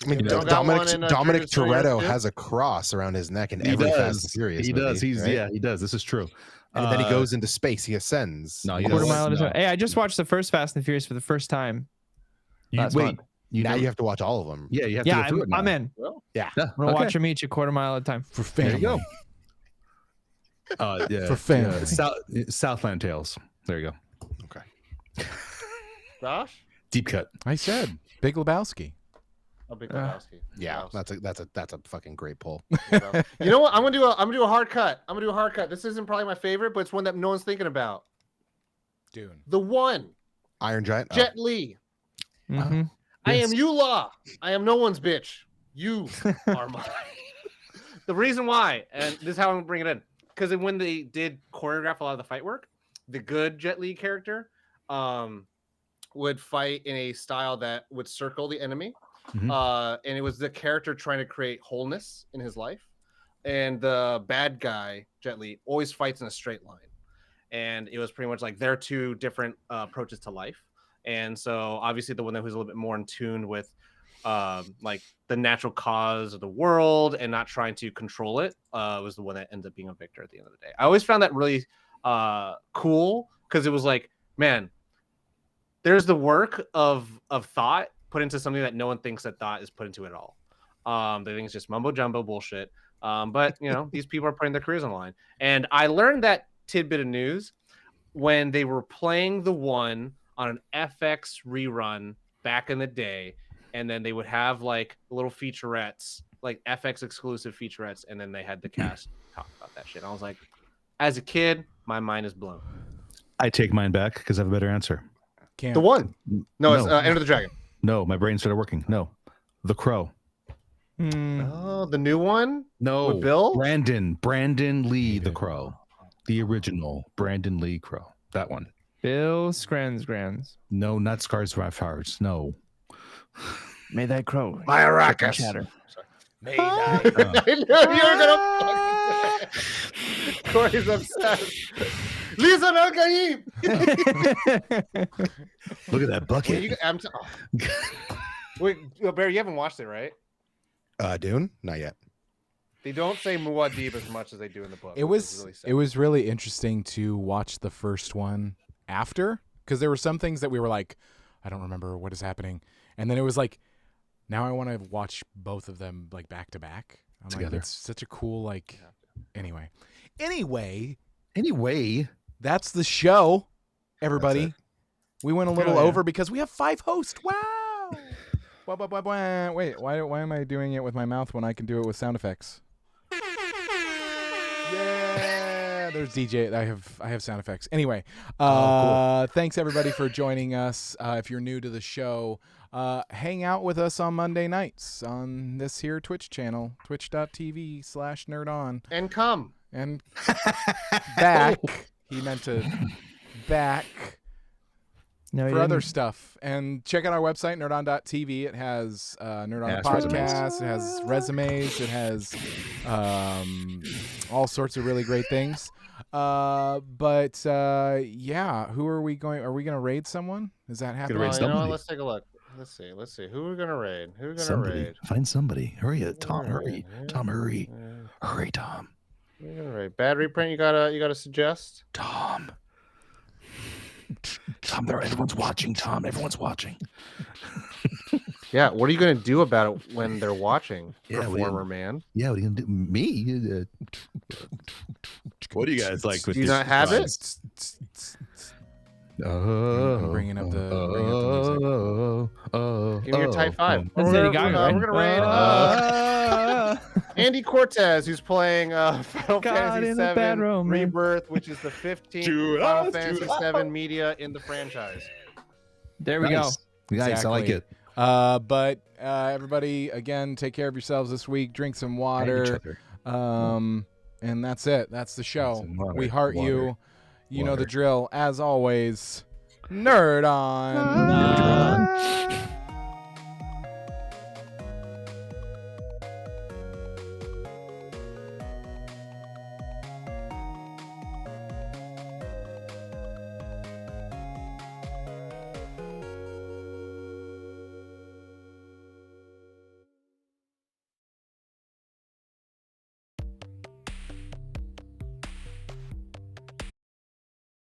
mean, They don't got one Dominic in, Dominic Curious George Toretto too? has a cross around his neck in He every Fast does. and Furious He movie, does. He's right? he does. This is true. And then he goes into space. He ascends. No, he Quarter doesn't. mile at a No. time. Hey, I just watched the first Fast and Furious for the first time. Last month. Now know- you have to watch all of them. Yeah, you have Yeah, to go through it now. I'm in. Yeah, I'm gonna watch them each a quarter mile at a time. For There family. you go. Yeah, For family. Southland Tales. There you go. Okay. Josh? Deep cut. I said Big Lebowski. Oh, Big Lebowski. Yeah, Lebowski. that's a fucking great pull. You know what? I'm gonna do a hard cut. I'm gonna do a hard cut. This isn't probably my favorite, but it's one that no one's thinking about. Dune. The one, Iron Giant. Jet Li. Mm-hmm. I am you, Law. I am no one's bitch. You are mine. The reason why, and this is how I'm gonna bring it in, because when they did choreograph a lot of the fight work, the good Jet Li character would fight in a style that would circle the enemy. Mhm. And it was the character trying to create wholeness in his life. And the bad guy, Jet Li, always fights in a straight line. And it was pretty much like their two different approaches to life. And so obviously the one that was a little bit more in tune with like the natural cause of the world and not trying to control it was the one that ends up being a victor at the end of the day. I always found that really cool because it was like, man, there's the work of thought put into something that no one thinks that thought is put into it at all. They think it's just mumbo jumbo bullshit. But you know, these people are putting their careers on the line. And I learned that tidbit of news when they were playing the one on an FX rerun back in the day, and then they would have like little featurettes, like FX exclusive featurettes, and then they had the cast talk about that shit. I was like, as a kid, my mind is blown. I take mine back because I have a better answer. Can't. The one. No, it's No. Enter the Dragon. No, my brain started working. No, The Crow. Oh, the new one? No, With Bill? Brandon Lee, The Crow, the original Brandon Lee Crow. That one. Bill Scransgrans. No, not Scars for Hearts. No. May that crow. My Arrakis. Chatter. May I knew you were gonna. Corey's upset. Lisa Nalgaim. Look at that bucket. Wait, Barry, you haven't watched it, right? Dune? Not yet. They don't say Muad'Dib as much as they do in the book. It which is was really sad. it was really interesting to watch the first one after, because there were some things that we were like, I don't remember what is happening, and then it was like, now I want to watch both of them like back to back. I'm Together. like, it's such a cool like. Anyway, that's the show, everybody. That's We went a little Oh, yeah. over because we have 5 hosts. Wow. Wait, why am I doing it with my mouth when I can do it with sound effects? Yeah, there's DJ. I have sound effects. Anyway, thanks everybody for joining us. If you're new to the show, hang out with us on Monday nights on this here Twitch channel, twitch.tv/nerdon. And come. And back. He meant to back No, for other stuff. And check out our website, nerdon.tv. It has Nerd On Has Podcast. resumes. It has resumes. It has all sorts of really great things. But yeah, who are we going? Are we going to raid someone? Is that happening? raid You know what? somebody. Let's take a look. Let's see. Who are we gonna raid? Who are we gonna Somebody. raid? Find somebody. Hurry it, Tom. Alright, Hurry. yeah. Tom, hurry. Hurry, Tom. Who are we gonna raid? Bad reprint. You gotta suggest. Tom. Tom, everyone's watching. Tom, everyone's watching. Yeah. What are you gonna do about it when they're watching? Yeah, Performer man. Yeah, what are you gonna do? Me? What do you guys like with Do you these not have it? I'm bringing up the music. Give me your type 5. That's We're Lady Gaga, right? gonna raid Andy Cortez, who's playing Final God Fantasy in a bad VII romance. Rebirth, which is the 15th Final Fantasy VII media in the franchise. There we go. Nice, I like it. But everybody, again, take care of yourselves this week. Drink some And each water. other. And that's it. That's the show. Some water, We heart water, you. You know the water. drill. As always, nerd on. Nerd on.